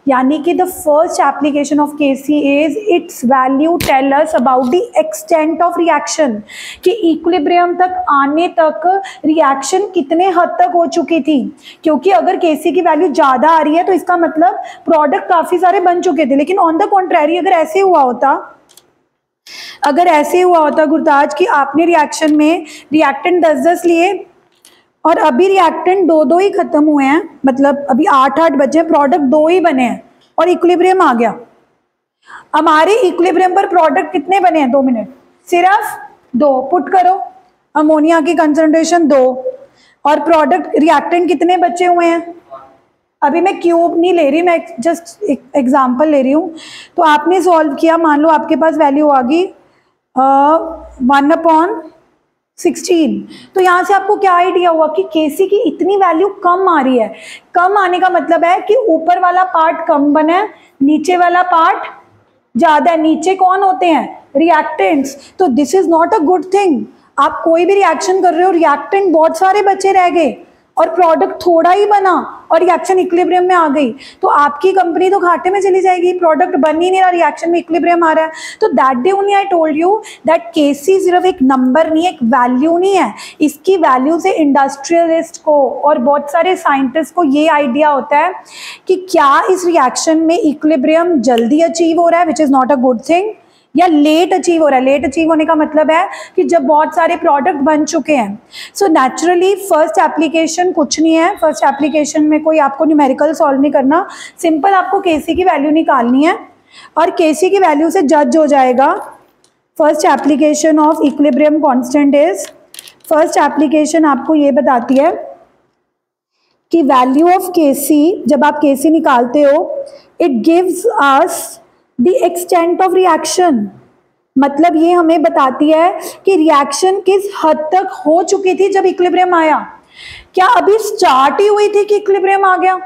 यानी कि the first application of Kc is its value tell us about the extent of reaction, कि इक्विलिब्रियम तक आने तक रिएक्शन कितने हद तक हो चुकी थी। क्योंकि अगर Kc की वैल्यू ज्यादा आ रही है तो इसका मतलब प्रोडक्ट काफी सारे बन चुके थे। लेकिन ऑन द कॉन्ट्रेरी अगर ऐसे हुआ होता गुरताज कि आपने रिएक्शन में रिएक्टेंट 10-10 लिए और अभी रिएक्टेंट 2 ही खत्म हुए हैं, मतलब अभी 8 बचे, प्रोडक्ट 2 ही बने हैं और इक्विलिब्रियम आ गया। हमारे इक्विलिब्रियम पर प्रोडक्ट कितने बने हैं, 2 मिनट, सिर्फ 2 पुट करो, अमोनिया की कंसंट्रेशन 2 और प्रोडक्ट रिएक्टेंट कितने बचे हुए हैं। अभी मैं क्यूब नहीं ले रही, मैं जस्ट एग्जाम्पल ले रही हूँ। तो आपने सॉल्व किया, मान लो आपके पास वैल्यू आ गई 1/16। तो यहाँ से आपको क्या आइडिया हुआ कि Kc की इतनी वैल्यू कम आ रही है। कम आने का मतलब है कि ऊपर वाला पार्ट कम बना है, नीचे वाला पार्ट ज्यादा है। नीचे कौन होते हैं, रिएक्टेंट्स। तो this is not a good thing. आप कोई भी रिएक्शन कर रहे हो, रिएक्टेंट बहुत सारे बचे रह गए और प्रोडक्ट थोड़ा ही बना और रिएक्शन इक्विलिब्रियम में आ गई, तो आपकी कंपनी तो घाटे में चली जाएगी। प्रोडक्ट बन ही नहीं रहा, रिएक्शन में इक्विलिब्रियम आ रहा है। तो that day only I told you that Kc सिर्फ एक नंबर नहीं, एक वैल्यू नहीं है। इसकी वैल्यू से इंडस्ट्रियलिस्ट को और बहुत सारे साइंटिस्ट को ये आइडिया होता है कि क्या इस रिएक्शन में इक्विलिब्रियम जल्दी अचीव हो रहा है, which is not a good thing, या लेट अचीव हो रहा है। लेट अचीव होने का मतलब है कि जब बहुत सारे प्रोडक्ट बन चुके हैं। सो नेचुरली फर्स्ट एप्लीकेशन कुछ नहीं है, फर्स्ट एप्लीकेशन में कोई आपको न्यूमेरिकल सॉल्व नहीं करना, सिंपल आपको Kc की वैल्यू निकालनी है और Kc की वैल्यू से जज हो जाएगा। First application of equilibrium constant is, first application आपको ये बताती है कि वैल्यू ऑफ Kc, जब आप Kc निकालते हो, it gives us the extent of reaction. मतलब ये हमें बताती है कि रिएक्शन किस हद तक हो चुकी थी जब इक्विलिब्रियम आया। क्या अभी स्टार्ट ही हुई थी कि इक्विलिब्रियम आ गया,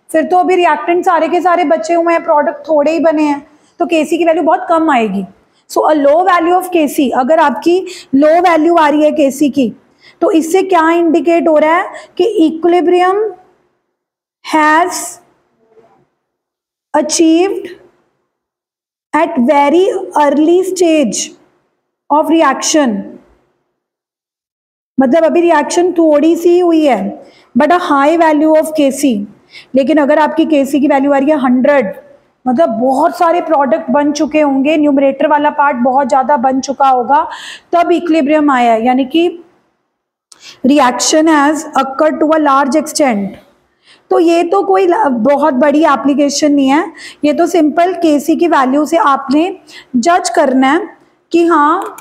फिर तो अभी रिएक्टेंट सारे के सारे बचे हुए हैं, प्रोडक्ट थोड़े ही बने हैं, तो Kc की वैल्यू बहुत कम आएगी। सो अ लो वैल्यू ऑफ Kc, अगर आपकी लो वैल्यू आ रही है Kc की, तो इससे क्या इंडिकेट हो रहा है कि equilibrium has achieved at very early stage of reaction। मतलब अभी रिएक्शन थोड़ी सी हुई है but a high value of Kc। लेकिन अगर आपकी Kc की वैल्यू आ रही है 100, मतलब बहुत सारे प्रोडक्ट बन चुके होंगे, न्यूमरेटर वाला पार्ट बहुत ज्यादा बन चुका होगा, तब इक्विलिब्रियम आया है। यानी कि reaction has occurred to a large extent. तो ये तो कोई बहुत बड़ी एप्लीकेशन नहीं है, ये तो सिंपल केसी की वैल्यू से आपने जज करना है कि हाँ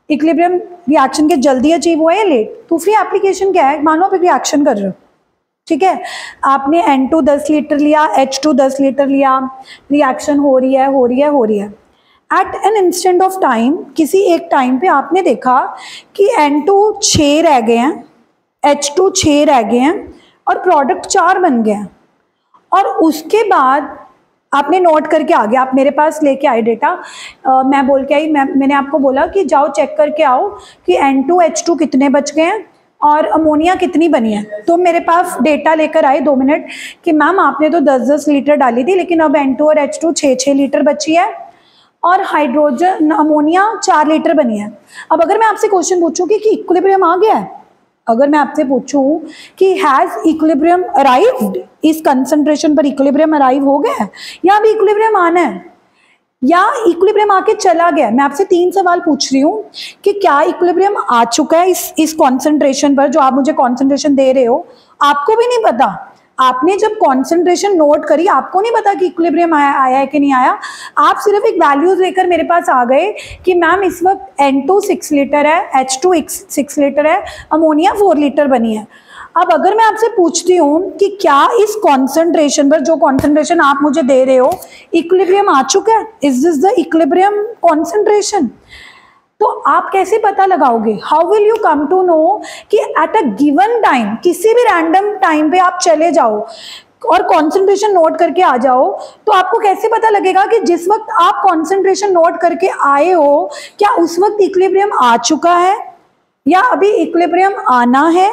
इक्विलिब्रियम रिएक्शन के जल्दी अचीव हुआ है या लेट। दूसरी एप्लीकेशन क्या है, मानो आप एक रिएक्शन कर रहे हो, ठीक है, आपने N2 10 लीटर लिया, H2 10 लीटर लिया, रिएक्शन हो रही है। At an instant of time, किसी एक टाइम पे आपने देखा कि N2 6 रह गए हैं, H2 6 रह गए हैं और प्रोडक्ट 4 बन गए हैं। और उसके बाद आपने नोट करके आ गया, आप मेरे पास लेके आए डेटा, मैं बोल के आई, मैंने आपको बोला कि जाओ चेक करके आओ कि N2 H2 कितने बच गए हैं और अमोनिया कितनी बनी है। तो मेरे पास डेटा लेकर आए 2 मिनट कि मैम आपने तो 10-10 लीटर डाली थी, लेकिन अब N2 और H2 6-6 लीटर बची है और हाइड्रोजन अमोनिया 4 लीटर बनी है। अब अगर मैं आपसे क्वेश्चन पूछूं कि इक्विलिब्रियम आ गया है, अगर मैं आपसे पूछूं कि हैज इक्विलिब्रियम अराइव्ड, इस कंसंट्रेशन पर इक्विलिब्रियम अराइव हो गया है या अभी इक्विलिब्रियम आना है या इक्विलिब्रियम आके चला गया। मैं आपसे 3 सवाल पूछ रही हूँ कि क्या इक्विलिब्रियम आ चुका है इस कॉन्सेंट्रेशन पर, जो आप मुझे कॉन्सेंट्रेशन दे रहे हो, आपको भी नहीं पता। आपने जब कॉन्सेंट्रेशन नोट करी, आपको नहीं पता कि इक्विलिब्रियम आया है कि नहीं आया। आप सिर्फ एक वैल्यूज लेकर मेरे पास आ गए कि मैम इस वक्त N2 6 लीटर है, H2 6 लीटर है, अमोनिया 4 लीटर बनी है। अब अगर मैं आपसे पूछती हूँ कि क्या इस कॉन्सेंट्रेशन पर, जो कॉन्सेंट्रेशन आप मुझे दे रहे हो, इक्विलिब्रियम आ चुका है, is this the equilibrium concentration, तो आप कैसे पता लगाओगे? How will you come to know कि एट अ गिवन टाइम, किसी भी रैंडम टाइम पे आप चले जाओ और कॉन्सेंट्रेशन नोट करके आ जाओ, तो आपको कैसे पता लगेगा कि जिस वक्त आप कॉन्सेंट्रेशन नोट करके आए हो, क्या उस वक्त इक्विलिब्रियम आ चुका है या अभी इक्विलिब्रियम आना है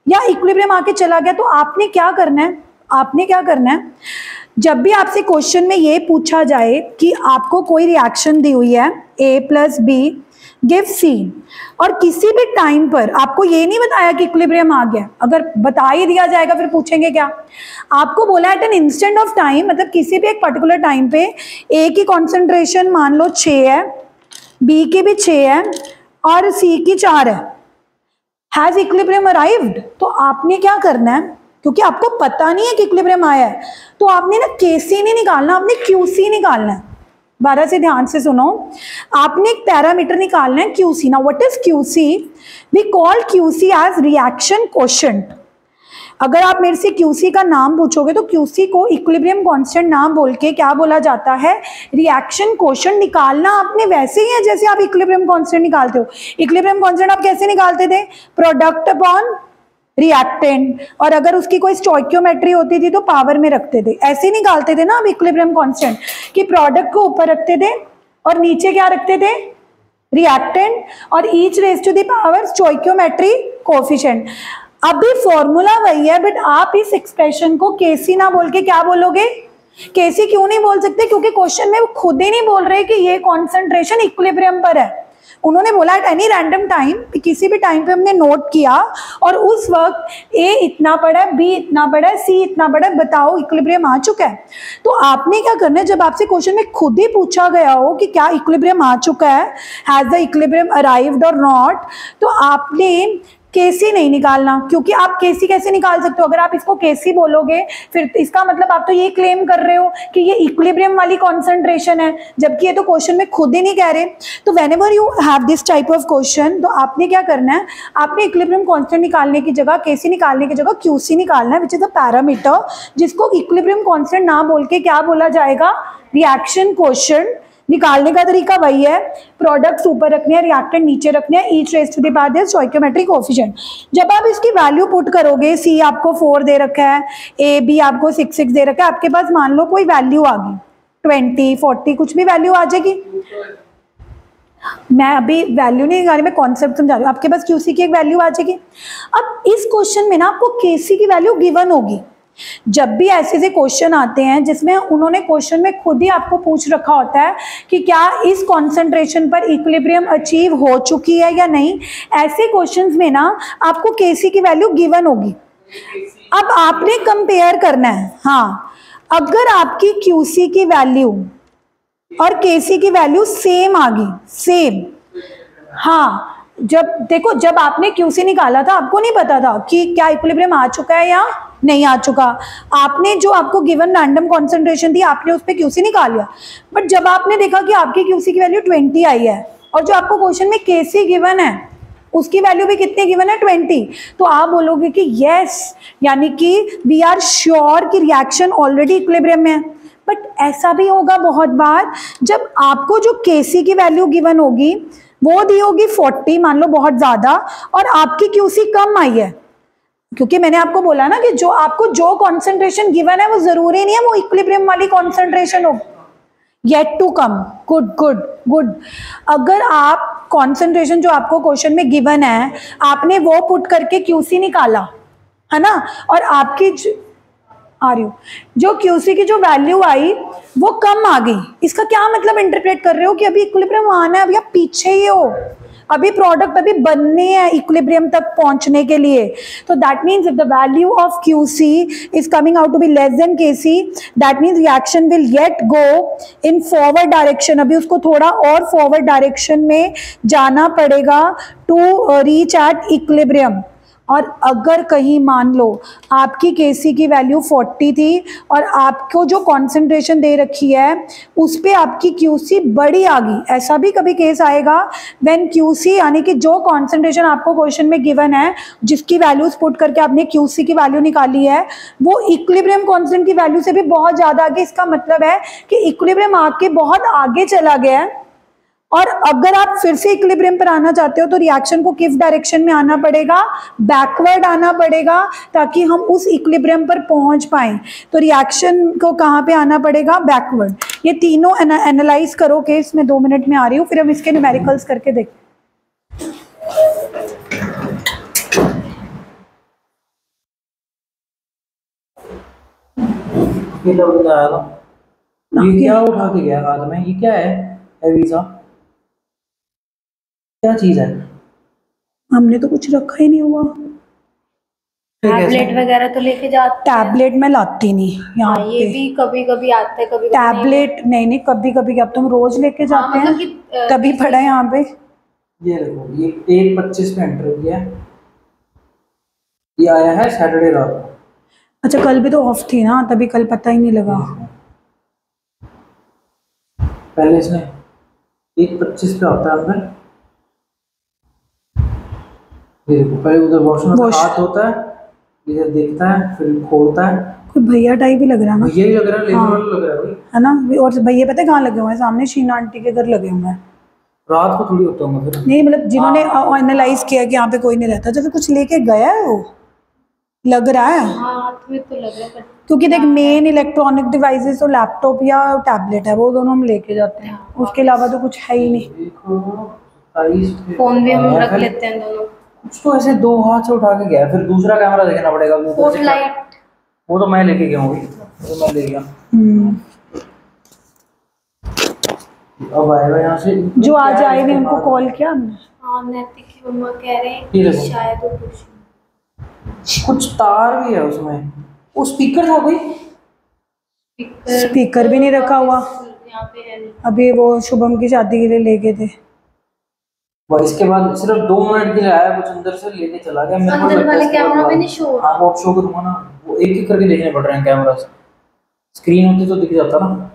या इक्विलिब्रियम आके चला गया? तो आपने क्या करना है, जब भी आपसे क्वेश्चन में ये पूछा जाए कि आपको कोई रिएक्शन दी हुई है A + B गिव C, और किसी भी टाइम पर आपको ये नहीं बताया कि इक्विलिब्रियम आ गया, अगर बता ही दिया जाएगा फिर पूछेंगे क्या? आपको बोला at an instant of time, मतलब किसी भी एक पर्टिकुलर टाइम पे A की कॉन्सेंट्रेशन मान लो 6 है, B की भी 6 है और C की 4 है। हैज इक्विलिब्रियम अराइव्ड, तो आपने क्या करना है, क्योंकि आपको पता नहीं है कि इक्विलिब्रियम आया है, तो आपने ना KC नहीं निकालना, आपने QC निकालना है। 12 से ध्यान से सुनो, आपने एक पैरामीटर निकालना है QC। ना what is QC? We call QC as reaction quotient. अगर आप मेरे से QC का नाम पूछोगे तो QC को इक्विलिब्रियम कांस्टेंट नाम बोल के क्या बोला जाता है? Reaction quotient. निकालना आपने वैसे ही है जैसे आप इक्विलिब्रियम कांस्टेंट निकालते हो। इक्विलिब्रियम कांस्टेंट आप कैसे निकालते थे? प्रोडक्ट अपॉन रिएक्टेंट, और अगर उसकी कोई स्टोइकियोमेट्री होती थी तो पावर में रखते थे। ऐसे निकालते थे ना आप इक्विलिब्रियम कांस्टेंट, कि प्रोडक्ट को ऊपर रखते थे और नीचे क्या रखते थे? रिएक्टेंट, और each raise to the power stoichiometry coefficient. अभी फॉर्मूला वही है, बट आप इस एक्सप्रेशन को KC ना बोल के क्या बोलोगे? KC क्यों नहीं बोल सकते? क्योंकि क्वेश्चन में वो खुद ही नहीं बोल रहे कि ये कॉन्सेंट्रेशन इक्विलिब्रियम पर है। उन्होंने बोला एट एनी रैंडम टाइम, किसी भी टाइम पे हमने नोट किया और उस वक्त A इतना बड़ा है, B इतना बड़ा है, C इतना बड़ा है, बताओ इक्विलिब्रियम आ चुका है। तो आपने क्या करना है, जब आपसे क्वेश्चन में खुद ही पूछा गया हो कि क्या इक्विलिब्रियम आ चुका है, हैज द इक्विलिब्रियम अराइव्ड और नॉट, तो आपने KC नहीं निकालना। क्योंकि आप KC कैसे निकाल सकते हो? अगर आप इसको KC बोलोगे फिर इसका मतलब आप तो ये क्लेम कर रहे हो कि ये इक्विलिब्रियम वाली कॉन्सेंट्रेशन है, जबकि ये तो क्वेश्चन में खुद ही नहीं कह रहे। तो whenever you have this type of question, तो आपने क्या करना है, आपने इक्विलिब्रियम कांस्टेंट निकालने की जगह, KC निकालने की जगह QC निकालना है, विच इज अ पैरामीटर, जिसको इक्विलिब्रियम कांस्टेंट ना बोल के क्या बोला जाएगा? Reaction quotient. निकालने का तरीका वही है, प्रोडक्ट्स ऊपर रखने हैं, रिएक्टेंट नीचे रखने हैं, each raise to the power stoichiometry coefficient. जब आप इसकी वैल्यू पुट करोगे, C आपको 4 दे रखा है, A B आपको 6 दे रखा है, आपके पास मान लो कोई वैल्यू आ गई 20 40 कुछ भी वैल्यू आ जाएगी। मैं अभी वैल्यू नहीं निकाल रही, मैं कॉन्सेप्ट समझा रही हूँ। आपके पास QC की एक वैल्यू आ जाएगी। अब इस क्वेश्चन में ना आपको KC की वैल्यू गिवन होगी। जब भी ऐसे क्वेश्चन आते हैं जिसमें उन्होंने क्वेश्चन में खुद ही आपको पूछ रखा होता है कि क्या इस कॉन्सेंट्रेशन पर इक्विलिब्रियम अचीव हो चुकी है या नहीं, ऐसे क्वेश्चंस में ना आपको KC की वैल्यू गिवन होगी। अब आपने कंपेयर करना है। हाँ, अगर आपकी QC की वैल्यू और KC की वैल्यू सेम आ गई, सेम, हाँ, जब देखो जब आपने QC निकाला था आपको नहीं पता था कि क्या इक्विलिब्रियम आ चुका है या नहीं आ चुका। आपने जो आपको गिवन रैंडम कॉन्सेंट्रेशन थी आपने उस पर क्यूसी निकाल लिया, बट जब आपने देखा कि आपकी क्यूसी की वैल्यू 20 आई है और जो आपको क्वेश्चन में केसी गिवन है उसकी वैल्यू भी कितनी गिवन है 20, तो आप बोलोगे कि यस, यानी कि वी आर श्योर कि रिएक्शन ऑलरेडी इक्विलिब्रियम में है। बट ऐसा भी होगा बहुत बार जब आपको जो केसी की वैल्यू गिवन होगी वो दी होगी 40, मान लो बहुत ज्यादा, और आपकी क्यूसी कम आई है, क्योंकि मैंने आपको बोला ना कि जो आपको जो कॉन्सेंट्रेशन गिवन है वो जरूरी नहीं है वो इक्विलिब्रियम वाली कॉन्सेंट्रेशन हो, yet to come. Good good good. अगर आप कॉन्सेंट्रेशन जो आपको क्वेश्चन में गिवन है आपने वो पुट करके क्यूसी निकाला है ना, और आपकी आ रही हूँ जो क्यूसी की जो वैल्यू आई वो कम आ गई, इसका क्या मतलब इंटरप्रेट कर रहे हो कि अभी इक्विलिब्रियम आना है, अभी आप पीछे ही हो, अभी प्रोडक्ट अभी बनने हैं इक्विलिब्रियम तक पहुंचने के लिए। तो that means if the value of QC is coming out to be less than KC, that means reaction will yet go in forward direction, अभी उसको थोड़ा और फॉरवर्ड डायरेक्शन में जाना पड़ेगा टू रीच एट इक्विलिब्रियम। और अगर कहीं मान लो आपकी केसी की वैल्यू 40 थी और आपको जो कॉन्सेंट्रेशन दे रखी है उस पे आपकी क्यूसी बड़ी आ गई, ऐसा भी कभी केस आएगा व्हेन क्यूसी यानी कि जो कॉन्सेंट्रेशन आपको क्वेश्चन में गिवन है जिसकी वैल्यूज पुट करके आपने क्यूसी की वैल्यू निकाली है वो इक्विलिब्रियम कांस्टेंट की वैल्यू से भी बहुत ज्यादा आगे, इसका मतलब है कि इक्विलिब्रियम आके बहुत आगे चला गया है। और अगर आप फिर से इक्विलिब्रियम पर आना चाहते हो तो रिएक्शन को किस डायरेक्शन में आना पड़ेगा, बैकवर्ड आना पड़ेगा, ताकि हम उस इक्विलिब्रियम पर पहुंच पाए। तो रिएक्शन को कहाँ पे आना पड़ेगा, बैकवर्ड। ये तीनों एनालाइज करो केस, मैं 2 मिनट में आ रही हूँ, फिर हम इसके न्यूमेरिकल्स करके देखते ये क्या उठा के गया हाथ में, ये क्या है वीजा, क्या चीज है? हमने तो कुछ रखा ही नहीं हुआ। टैबलेट वगैरह तो लेके जाते हैं। टैबलेट मैं लाती नहीं यहाँ हाँ, ये पे। भी कभी कभी आता है, कभी टैबलेट नहीं कभी कभी, अब तुम रोज लेके जाते मतलब हैं तभी पड़ा है यहाँ पे। ये देखो, ये 1:25 में एंटर किया, ये आया है सैटरडे रात को। अच्छा कल भी तो ऑफ थी ना, तभी कल पता ही नहीं लगा। पहले इसने 1:25 पे होता है अंदर, ये देखो पहले उधर वॉशरूम में हाथ होता है, इधर देखता है फिर खोलता है। कोई भैया टाइप ही लग रहा है ना, भैया ही लग रहा है, लेबर वाला लग रहा है भाई, है ना। और भैया पता है कहाँ लगे हुए हैं, सामने शीना आंटी के घर लगे हुए हैं। रात को थोड़ी होता हूँ फिर नहीं मतलब जिन्होंने एनालाइज किया कि यहाँ पे कोई नहीं रहता, जैसे कुछ लेके गया है वो लग रहा है। हाथ में तो लग रहा है, क्योंकि देख मेन इलेक्ट्रॉनिक डिवाइसेस तो लैपटॉप या टैबलेट है, वो दोनों हम लेके जाते हैं, उसके अलावा तो कुछ है ही नहीं। फोन भी हम रख लेते हैं दोनों। कुछ तो ऐसे 2 हाथ से उठा के गया, फिर दूसरा कैमरा देखना पड़ेगा। फोर्ट लाइट वो तो मैं लेके गया हूँ, तो मैं ले गया। अब आएगा यहाँ से, जो आज आए ने उनको कॉल किया हमने। हाँ, नैतिक की मम्मा कह रहे हैं ये कि देखो। शायद वो कुछ कुछ तार भी है उसमें, वो स्पीकर था कोई, स्पीकर भी नहीं रखा हुआ, यहाँ पे है नहीं। अभी वो शुभम की शादी के लिए ले गए थे। वो इसके बाद सिर्फ 2 मिनट के लिए आया, कुछ अंदर से लेके चला गया। मेरे को अंदर लगता है वाले इसके बाद कैमरा में नहीं शो हो रहा। हाँ वो शो करूँगा ना, वो एक एक करके देखने पड़ रहे हैं कैमरा से, स्क्रीन होती तो दिख जाता ना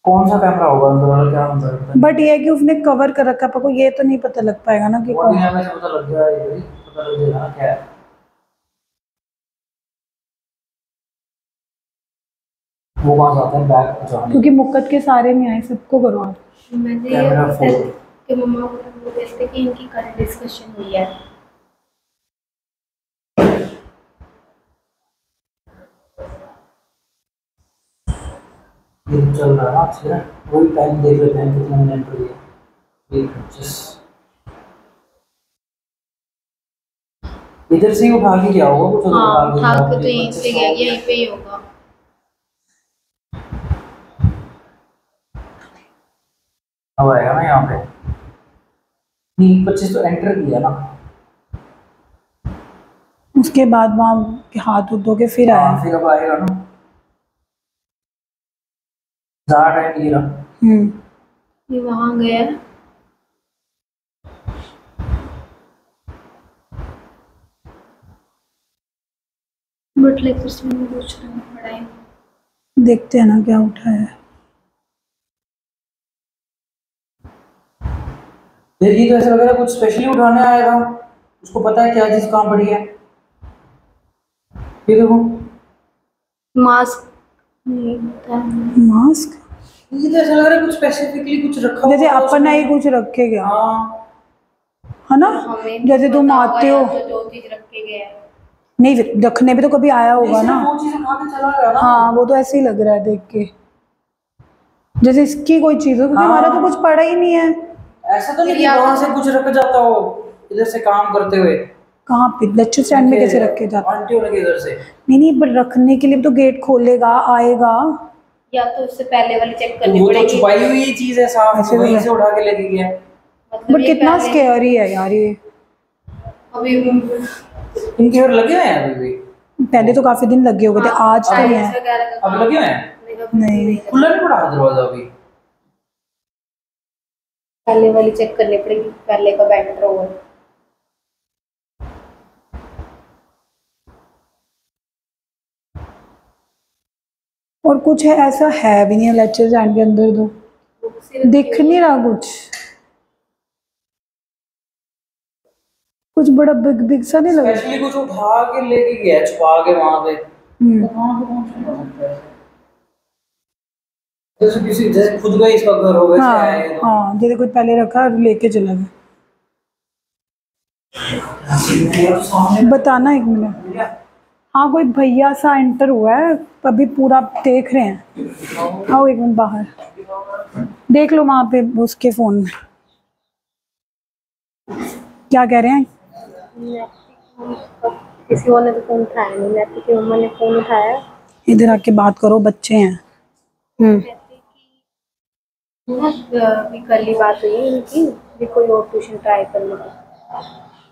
कौन सा कैमरा होगा अंदर वाला, क्या अंदर है। बट ये है कि उसने कवर कर रखा, पर को ये तो नहीं पता लग पाएगा ना कि वो कौन। दुनिया में से पता लग गया, ये भाई पता लग जाएगा ना क्या है। वो वहां जाते हैं बैक पहुंचाने, क्योंकि मुक्कत के सारे नहीं आए, सबको करो आप। मैंने कैमरा फोन कि मम्मा को बोल रहे थे कि इनकी कल डिस्कशन हुई है। ये चल रहा है ना अच्छे से, वही टाइम देख लेते हैं कितने मिनट हो गए। 1:25 इधर से ही उठा के क्या होगा कुछ, हाँ, उठा के तो यहीं से गया, यहीं पे ही होगा। अब आएगा ना यहाँ पे, 1:25 तो एंटर किया ना, उसके बाद वहाँ हाथ उठ धो के फिर आया। हाँ, फिर अब आएगा ना, ज़्यादा टाइम नहीं रहा। ये वहाँ गया है। बट लेक्चर्स में कुछ नहीं पढ़ाई। देखते हैं ना क्या उठा है। फिर ये तो ऐसा लग रहा है कुछ स्पेशली उठाने आया था, उसको पता है क्या चीज कहाँ पड़ी है। ये देखो, मास्क नहीं होता है। मास्क ये तो ऐसा लग रहा है कुछ स्पेसिफिकली कुछ रखा जैसे हुआ अपना ही कुछ रखे गया, हाँ है ना? हमें जैसे तुम पता होगा आते या हो, तो जो चीज रख के गया है। नहीं फिर रखने भी तो कभी आया होगा ना। वो चीजें खा के चला गया ना। हाँ वो तो ऐसे ही लग रहा है देख के, जैसे इसकी कोई चीज हो, क्योंकि हाँ। हमारा तो कुछ पड़ा ही नहीं है। ऐसा तो नहीं कि वहां से कुछ रख जाता हो इधर से काम करते हुए। कहाँ पे लेक्चर स्टैंड में कैसे रखे जाता? आंटी लगे इधर से। नहीं पर रखने के लिए तो गेट खोलेगा, आएगा। या तो उससे पहले वाली चेक करनी वो तो पड़ेगी। छुपाई हुई चीज है साफ, ऐसे वहीं तो से उठा के लेके गया। मतलब बट ये कितना पहले- स्केरी है यार ये। अभी इनके और लगे हुए हैं अभी भी? पहले तो काफी दिन लगे हुए थे, आज तो नहीं टाइल्स है। वगैरह का अब लगे हुए हैं? नहीं। खुला नहीं पड़ा दरवाजा अभी? पहले वाली चेक करनी पड़ेगी, पहले का बैटर होगा। और कुछ है ऐसा है भी नहीं लेक्चर स्टैंड के अंदर, तो दिख नहीं रहा कुछ। कुछ बड़ा बिग बिग सा नहीं लग रहा। स्पेशली कुछ उठा के लेके गया छुपा के वहां पे। हम्म। वहां पे कौन सा होता है? जैसे किसी जैसे खुद का ही इसका घर हो वैसे हाँ है ये तो। हाँ, जैसे कुछ पहले रखा और लेके चला गया। बताना एक मिनट। हाँ कोई भैया सा एंटर हुआ है, अभी पूरा देख रहे हैं। आओ एक मिनट बाहर देख लो वहाँ पे उसके फोन में क्या कह रहे हैं। किसी और ने तो फोन उठाया नहीं, नेत्री की मम्मा ने फोन उठाया। इधर आके बात करो, बच्चे हैं। अभी कल ही बात हुई इनकी, भी कोई और ट्यूशन ट्राई करने का।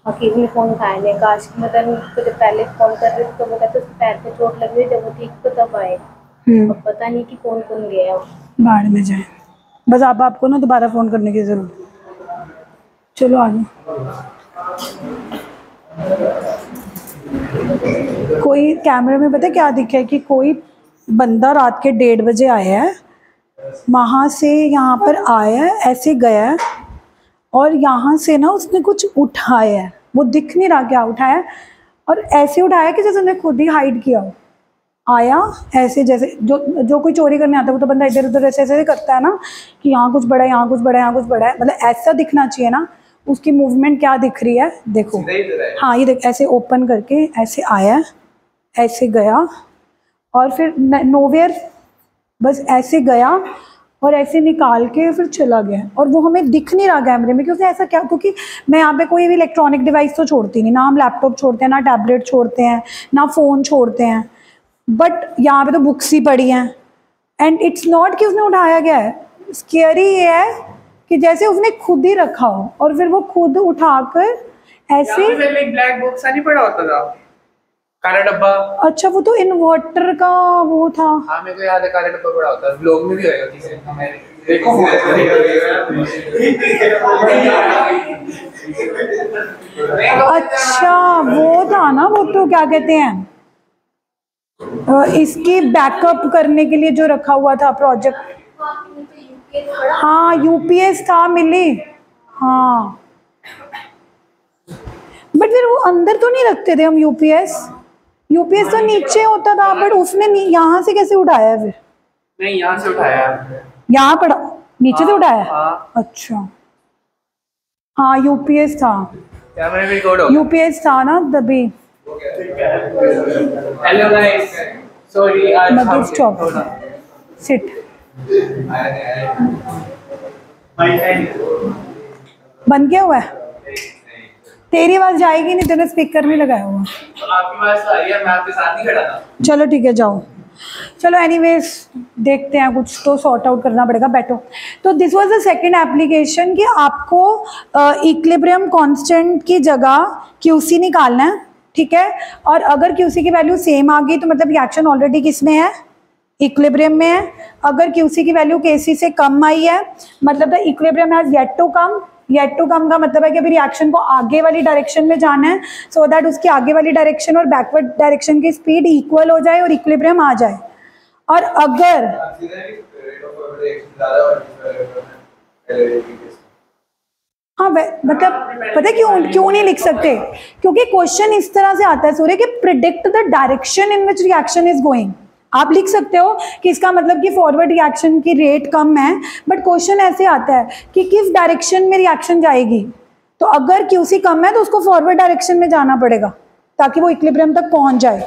हकीम ने फोन उठाया नहीं, काश की मदर को जब पहले फोन कर रहे थे तो वो कहते उसके पैर पे चोट लगी हुई, जब वो ठीक तो तब आए। अब पता नहीं कि कौन कौन गया। बाढ़ में जाए, बस आपको ना दोबारा फोन करने की जरूरत। चलो आगे। कोई कैमरे में पता है क्या दिखा है कि कोई बंदा रात के 1:30 बजे आया है, वहाँ से यहाँ पर आया है, ऐसे गया है और यहाँ से ना उसने कुछ उठाया है, वो दिख नहीं रहा क्या उठाया है, और ऐसे उठाया कि जैसे उसने खुद ही हाइड किया हो। आया ऐसे, जैसे जो कोई चोरी करने आता है वो तो बंदा इधर उधर ऐसे ऐसे करता है ना कि यहाँ कुछ बड़ा है, यहाँ कुछ बड़ा है, यहाँ कुछ बड़ा है, मतलब ऐसा दिखना चाहिए ना। उसकी मूवमेंट क्या दिख रही है देखो। हाँ ये देख, ऐसे ओपन करके ऐसे आया, ऐसे गया और फिर नोवेयर, बस ऐसे गया और ऐसे निकाल के फिर चला गया। और वो हमें दिख नहीं रहा कैमरे में, क्योंकि ऐसा क्या, क्योंकि मैं यहाँ पे कोई भी इलेक्ट्रॉनिक डिवाइस तो छोड़ती नहीं, ना हम लैपटॉप छोड़ते हैं, ना टैबलेट छोड़ते हैं, ना फ़ोन छोड़ते हैं, बट यहाँ पे तो बुक्स ही पड़ी हैं। एंड इट्स नॉट कि उसने उठाया गया है, स्केरी ये है कि जैसे उसने खुद ही रखा हो और फिर वो खुद उठाकर ऐसे। एक ब्लैक बॉक्स नहीं पड़ा होता था, काला डब्बा। अच्छा वो तो इन्वर्टर का वो था। हाँ मेरे को याद है, काला डब्बा पड़ा होता है, ब्लॉग में भी होएगा किसी देखो। अच्छा वो था ना, वो तो क्या कहते हैं, इसकी बैकअप करने के लिए जो रखा हुआ था प्रोजेक्ट। हाँ यूपीएस था मिली, हाँ बट फिर वो अंदर तो नहीं रखते थे हम यूपीएस तो नीचे होता था, बट उसने यहाँ से कैसे उठाया फिर? नहीं यहाँ से उठाया, यहाँ पड़ा, नीचे से उठाया। हाँ। अच्छा हाँ यूपीएस था, कैमरे में रिकॉर्ड हो। यूपीएस था ना तभी। हेलो गाइस, सॉरी आज मधुर स्टॉप सिट। बंद किया हुआ है, तेरी आवाज जाएगी नहीं, तूने स्पीकर नहीं लगाया हुआ। आपकी आवाज आ रही है, मैं आपके साथ ही खड़ा था। चलो ठीक है जाओ, चलो एनीवेज देखते हैं, कुछ तो सॉर्ट आउट करना पड़ेगा, बैठो। तो this was the second application कि आपको इक्विलिब्रियम कांस्टेंट की जगह क्यूसी निकालना है, ठीक है। और अगर क्यूसी की वैल्यू सेम आ गई तो मतलब रिएक्शन ऑलरेडी किस में है, इक्विलिब्रियम में है। अगर क्यूसी की वैल्यू केसी से कम आई है मतलब the equilibrium has yet to come, yet to come का मतलब है कि अभी रिएक्शन को आगे वाली डायरेक्शन में जाना है, सो दैट उसकी आगे वाली डायरेक्शन और बैकवर्ड डायरेक्शन की स्पीड इक्वल हो जाए और इक्विलिब्रियम आ जाए। और अगर हाँ मतलब पता है क्यों क्यों नहीं लिख सकते, क्योंकि क्वेश्चन इस तरह से आता है सूर्य कि predict the direction in which reaction is going. आप लिख सकते हो कि इसका मतलब कि फॉरवर्ड रिएक्शन की रेट कम है, बट क्वेश्चन ऐसे आता है कि किस डायरेक्शन में रिएक्शन जाएगी। तो अगर क्यूसी कम है तो उसको फॉरवर्ड डायरेक्शन में जाना पड़ेगा ताकि वो इक्विलिब्रियम तक पहुंच जाए,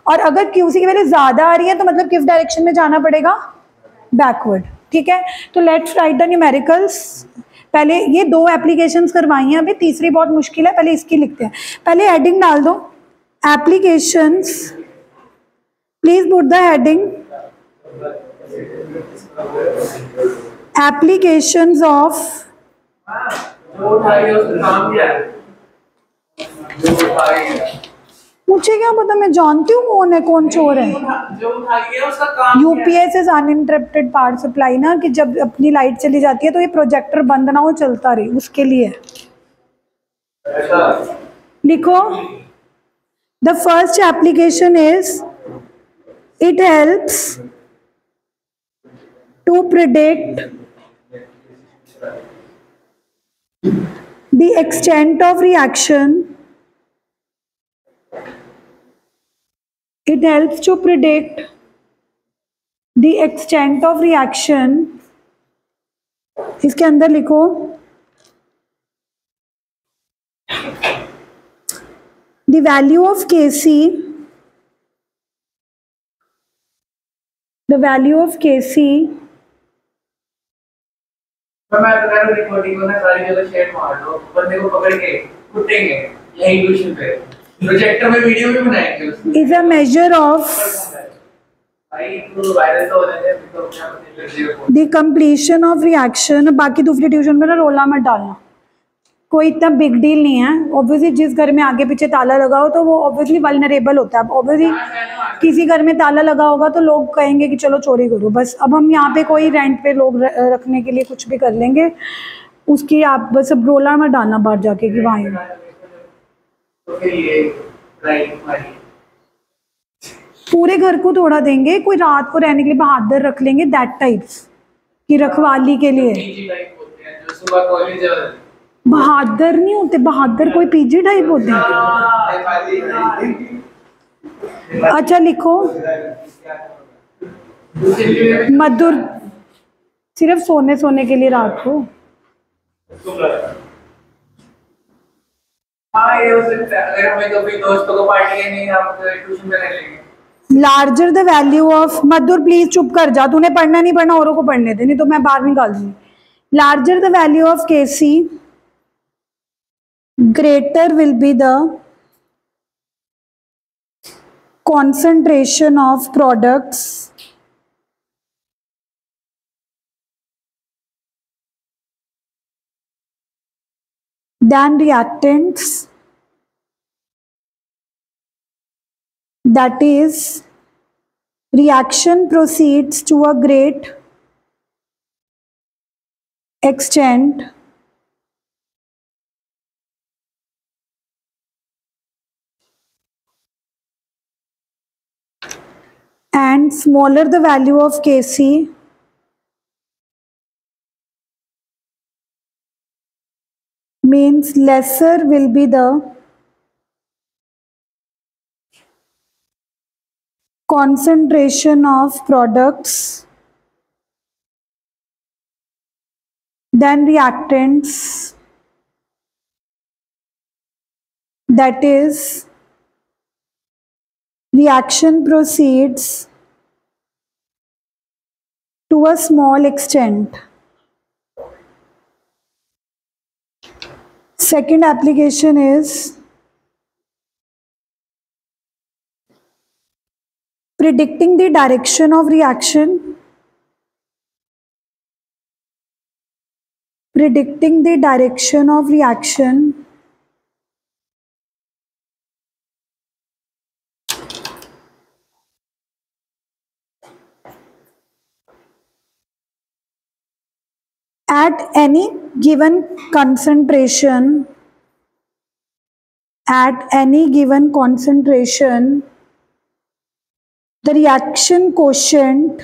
और अगर क्यूसी की वैल्यू ज्यादा आ रही है तो मतलब किस डायरेक्शन में जाना पड़ेगा, बैकवर्ड। ठीक है, तो लेट्स राइट द न्यूमेरिकल्स। पहले ये 2 एप्लीकेशंस करवाई हैं, अभी तीसरी बहुत मुश्किल है, पहले इसकी लिखते हैं। पहले हेडिंग डाल दो applications, please put the heading applications of मुझे क्या पता, मैं जानती हूँ कौन है, कौन चोर है। UPS is uninterrupted power supply ना, कि जब अपनी लाइट चली जाती है तो ये प्रोजेक्टर बंद ना हो, चलता रहे, उसके लिए। लिखो, the first application is it helps to predict the extent of reaction. It helps to predict the extent of reaction. इसके अंदर लिखो the value of Kc, the value of Kc मैं तो रिकॉर्डिंग में सारी जगह शेयर मार दो, बंदे को पकड़ के कुटेंगे यही ट्यूशन पे, प्रोजेक्टर में वीडियो भी बनाएंगे उसमें। is a measure of the completion of reaction। बाकी दूसरी ट्यूशन में ना रोला मत डालना, कोई इतना बिग डील नहीं है। ऑब्वियसली जिस घर में आगे पीछे ताला लगा हो तो वो ऑब्वियसली वल्नरेबल होता है। ऑब्वियसली किसी घर में ताला लगा होगा तो लोग कहेंगे कि चलो चोरी करो, बस। अब हम यहाँ पे कोई रेंट पे लोग रखने के लिए कुछ भी कर लेंगे, उसकी आप बस अब रोला मत डालना बाहर जाके कि वहाँ पूरे घर को थोड़ा देंगे, कोई रात को रहने के लिए बहादुर रख लेंगे, दैट टाइप्स की रखवाली के लिए। बहादुर नहीं होते, बहादुर कोई पीजी टाइप होते हैं। अच्छा लिखो, मधुर सिर्फ सोने के लिए रात को। Larger the value of, Madhur please चुप कर जा, तूने पढ़ना नहीं पढ़ना औरों को पढ़ने दे, नहीं तो मैं बाहर निकाल दूंगी। Larger the value of Kc, greater will be the concentration of products than reactants, that is reaction proceeds to a great extent and smaller the value of Kc, means lesser will be the concentration of products than reactants, that is reaction proceeds to a small extent. Second application is predicting the direction of reaction. Predicting the direction of reaction at any given concentration, the reaction quotient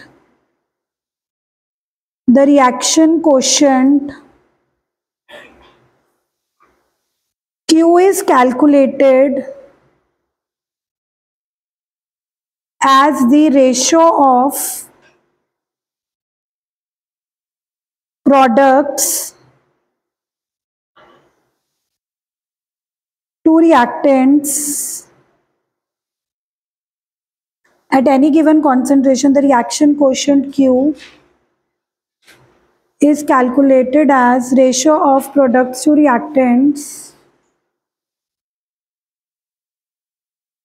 Q is calculated as the ratio of products to reactants. At any given concentration, the reaction quotient Q is calculated as ratio of products to reactants.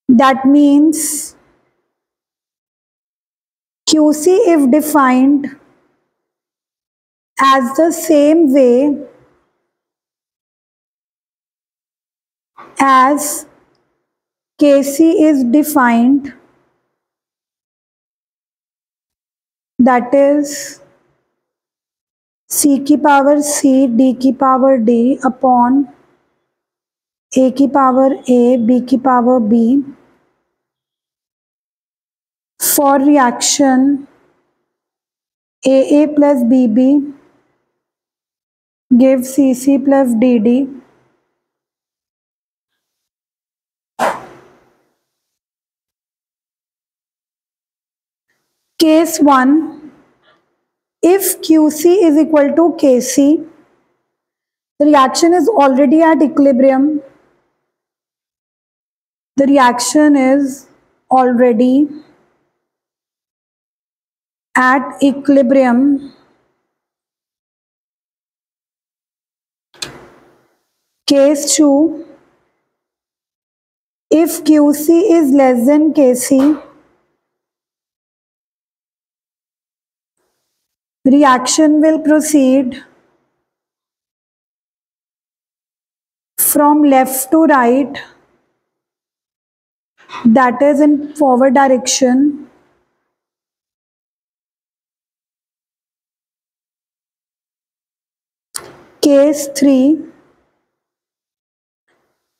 That means QC, if defined as the same way as Kc is defined, that is C की power C, D की power D upon A की power A, B की power B, for reaction AA plus BB gives CC plus DD. Case 1, if QC is equal to Kc, the reaction is already at equilibrium. The reaction is already at equilibrium. Case 2, if QC is less than Kc, reaction will proceed from left to right, that is in forward direction. Case 3,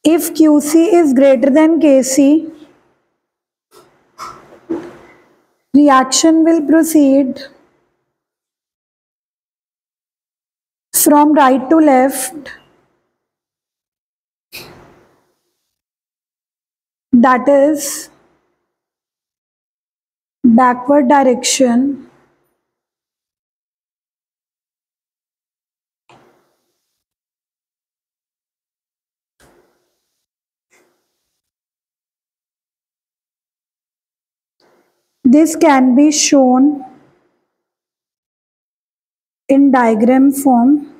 if QC is greater than Kc, reaction will proceed from right to left, that is backward direction. This can be shown in diagram form.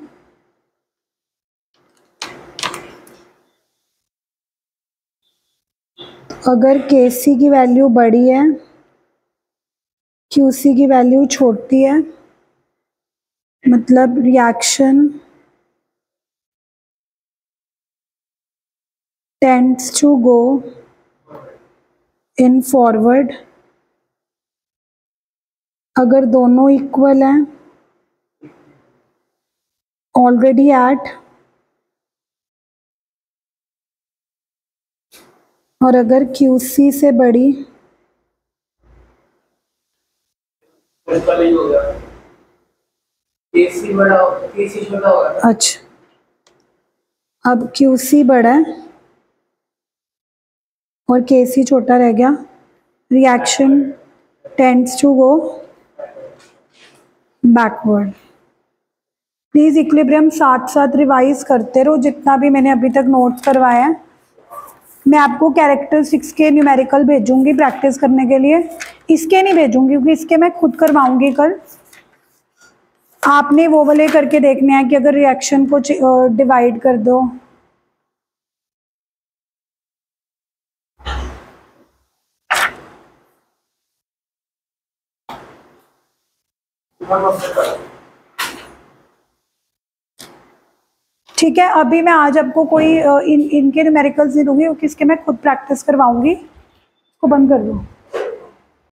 अगर Kc की value बड़ी है, QC की value छोटी है, मतलब reaction tends to go in forward. अगर दोनों इक्वल हैं, ऑलरेडी एट, और अगर QC से बड़ी, अच्छा, अब QC बड़ा है और Kc छोटा रह गया, reaction tends to go backward. Please equilibrium साथ साथ रिवाइज करते रहो जितना भी मैंने अभी तक नोट करवाया है. मैं आपको कैरेक्टरिस्टिक्स के न्यूमेरिकल भेजूंगी प्रैक्टिस करने के लिए, इसके नहीं भेजूंगी क्योंकि इसके मैं खुद करवाऊंगी कल. आपने वो वाले करके देखने हैं कि अगर रिएक्शन को डिवाइड कर दो, ठीक है. अभी मैं आज आपको कोई इनके न्यूमेरिकल्स नहीं दूंगी क्योंकि इसके मैं खुद प्रैक्टिस करवाऊंगी. इसको बंद कर दो.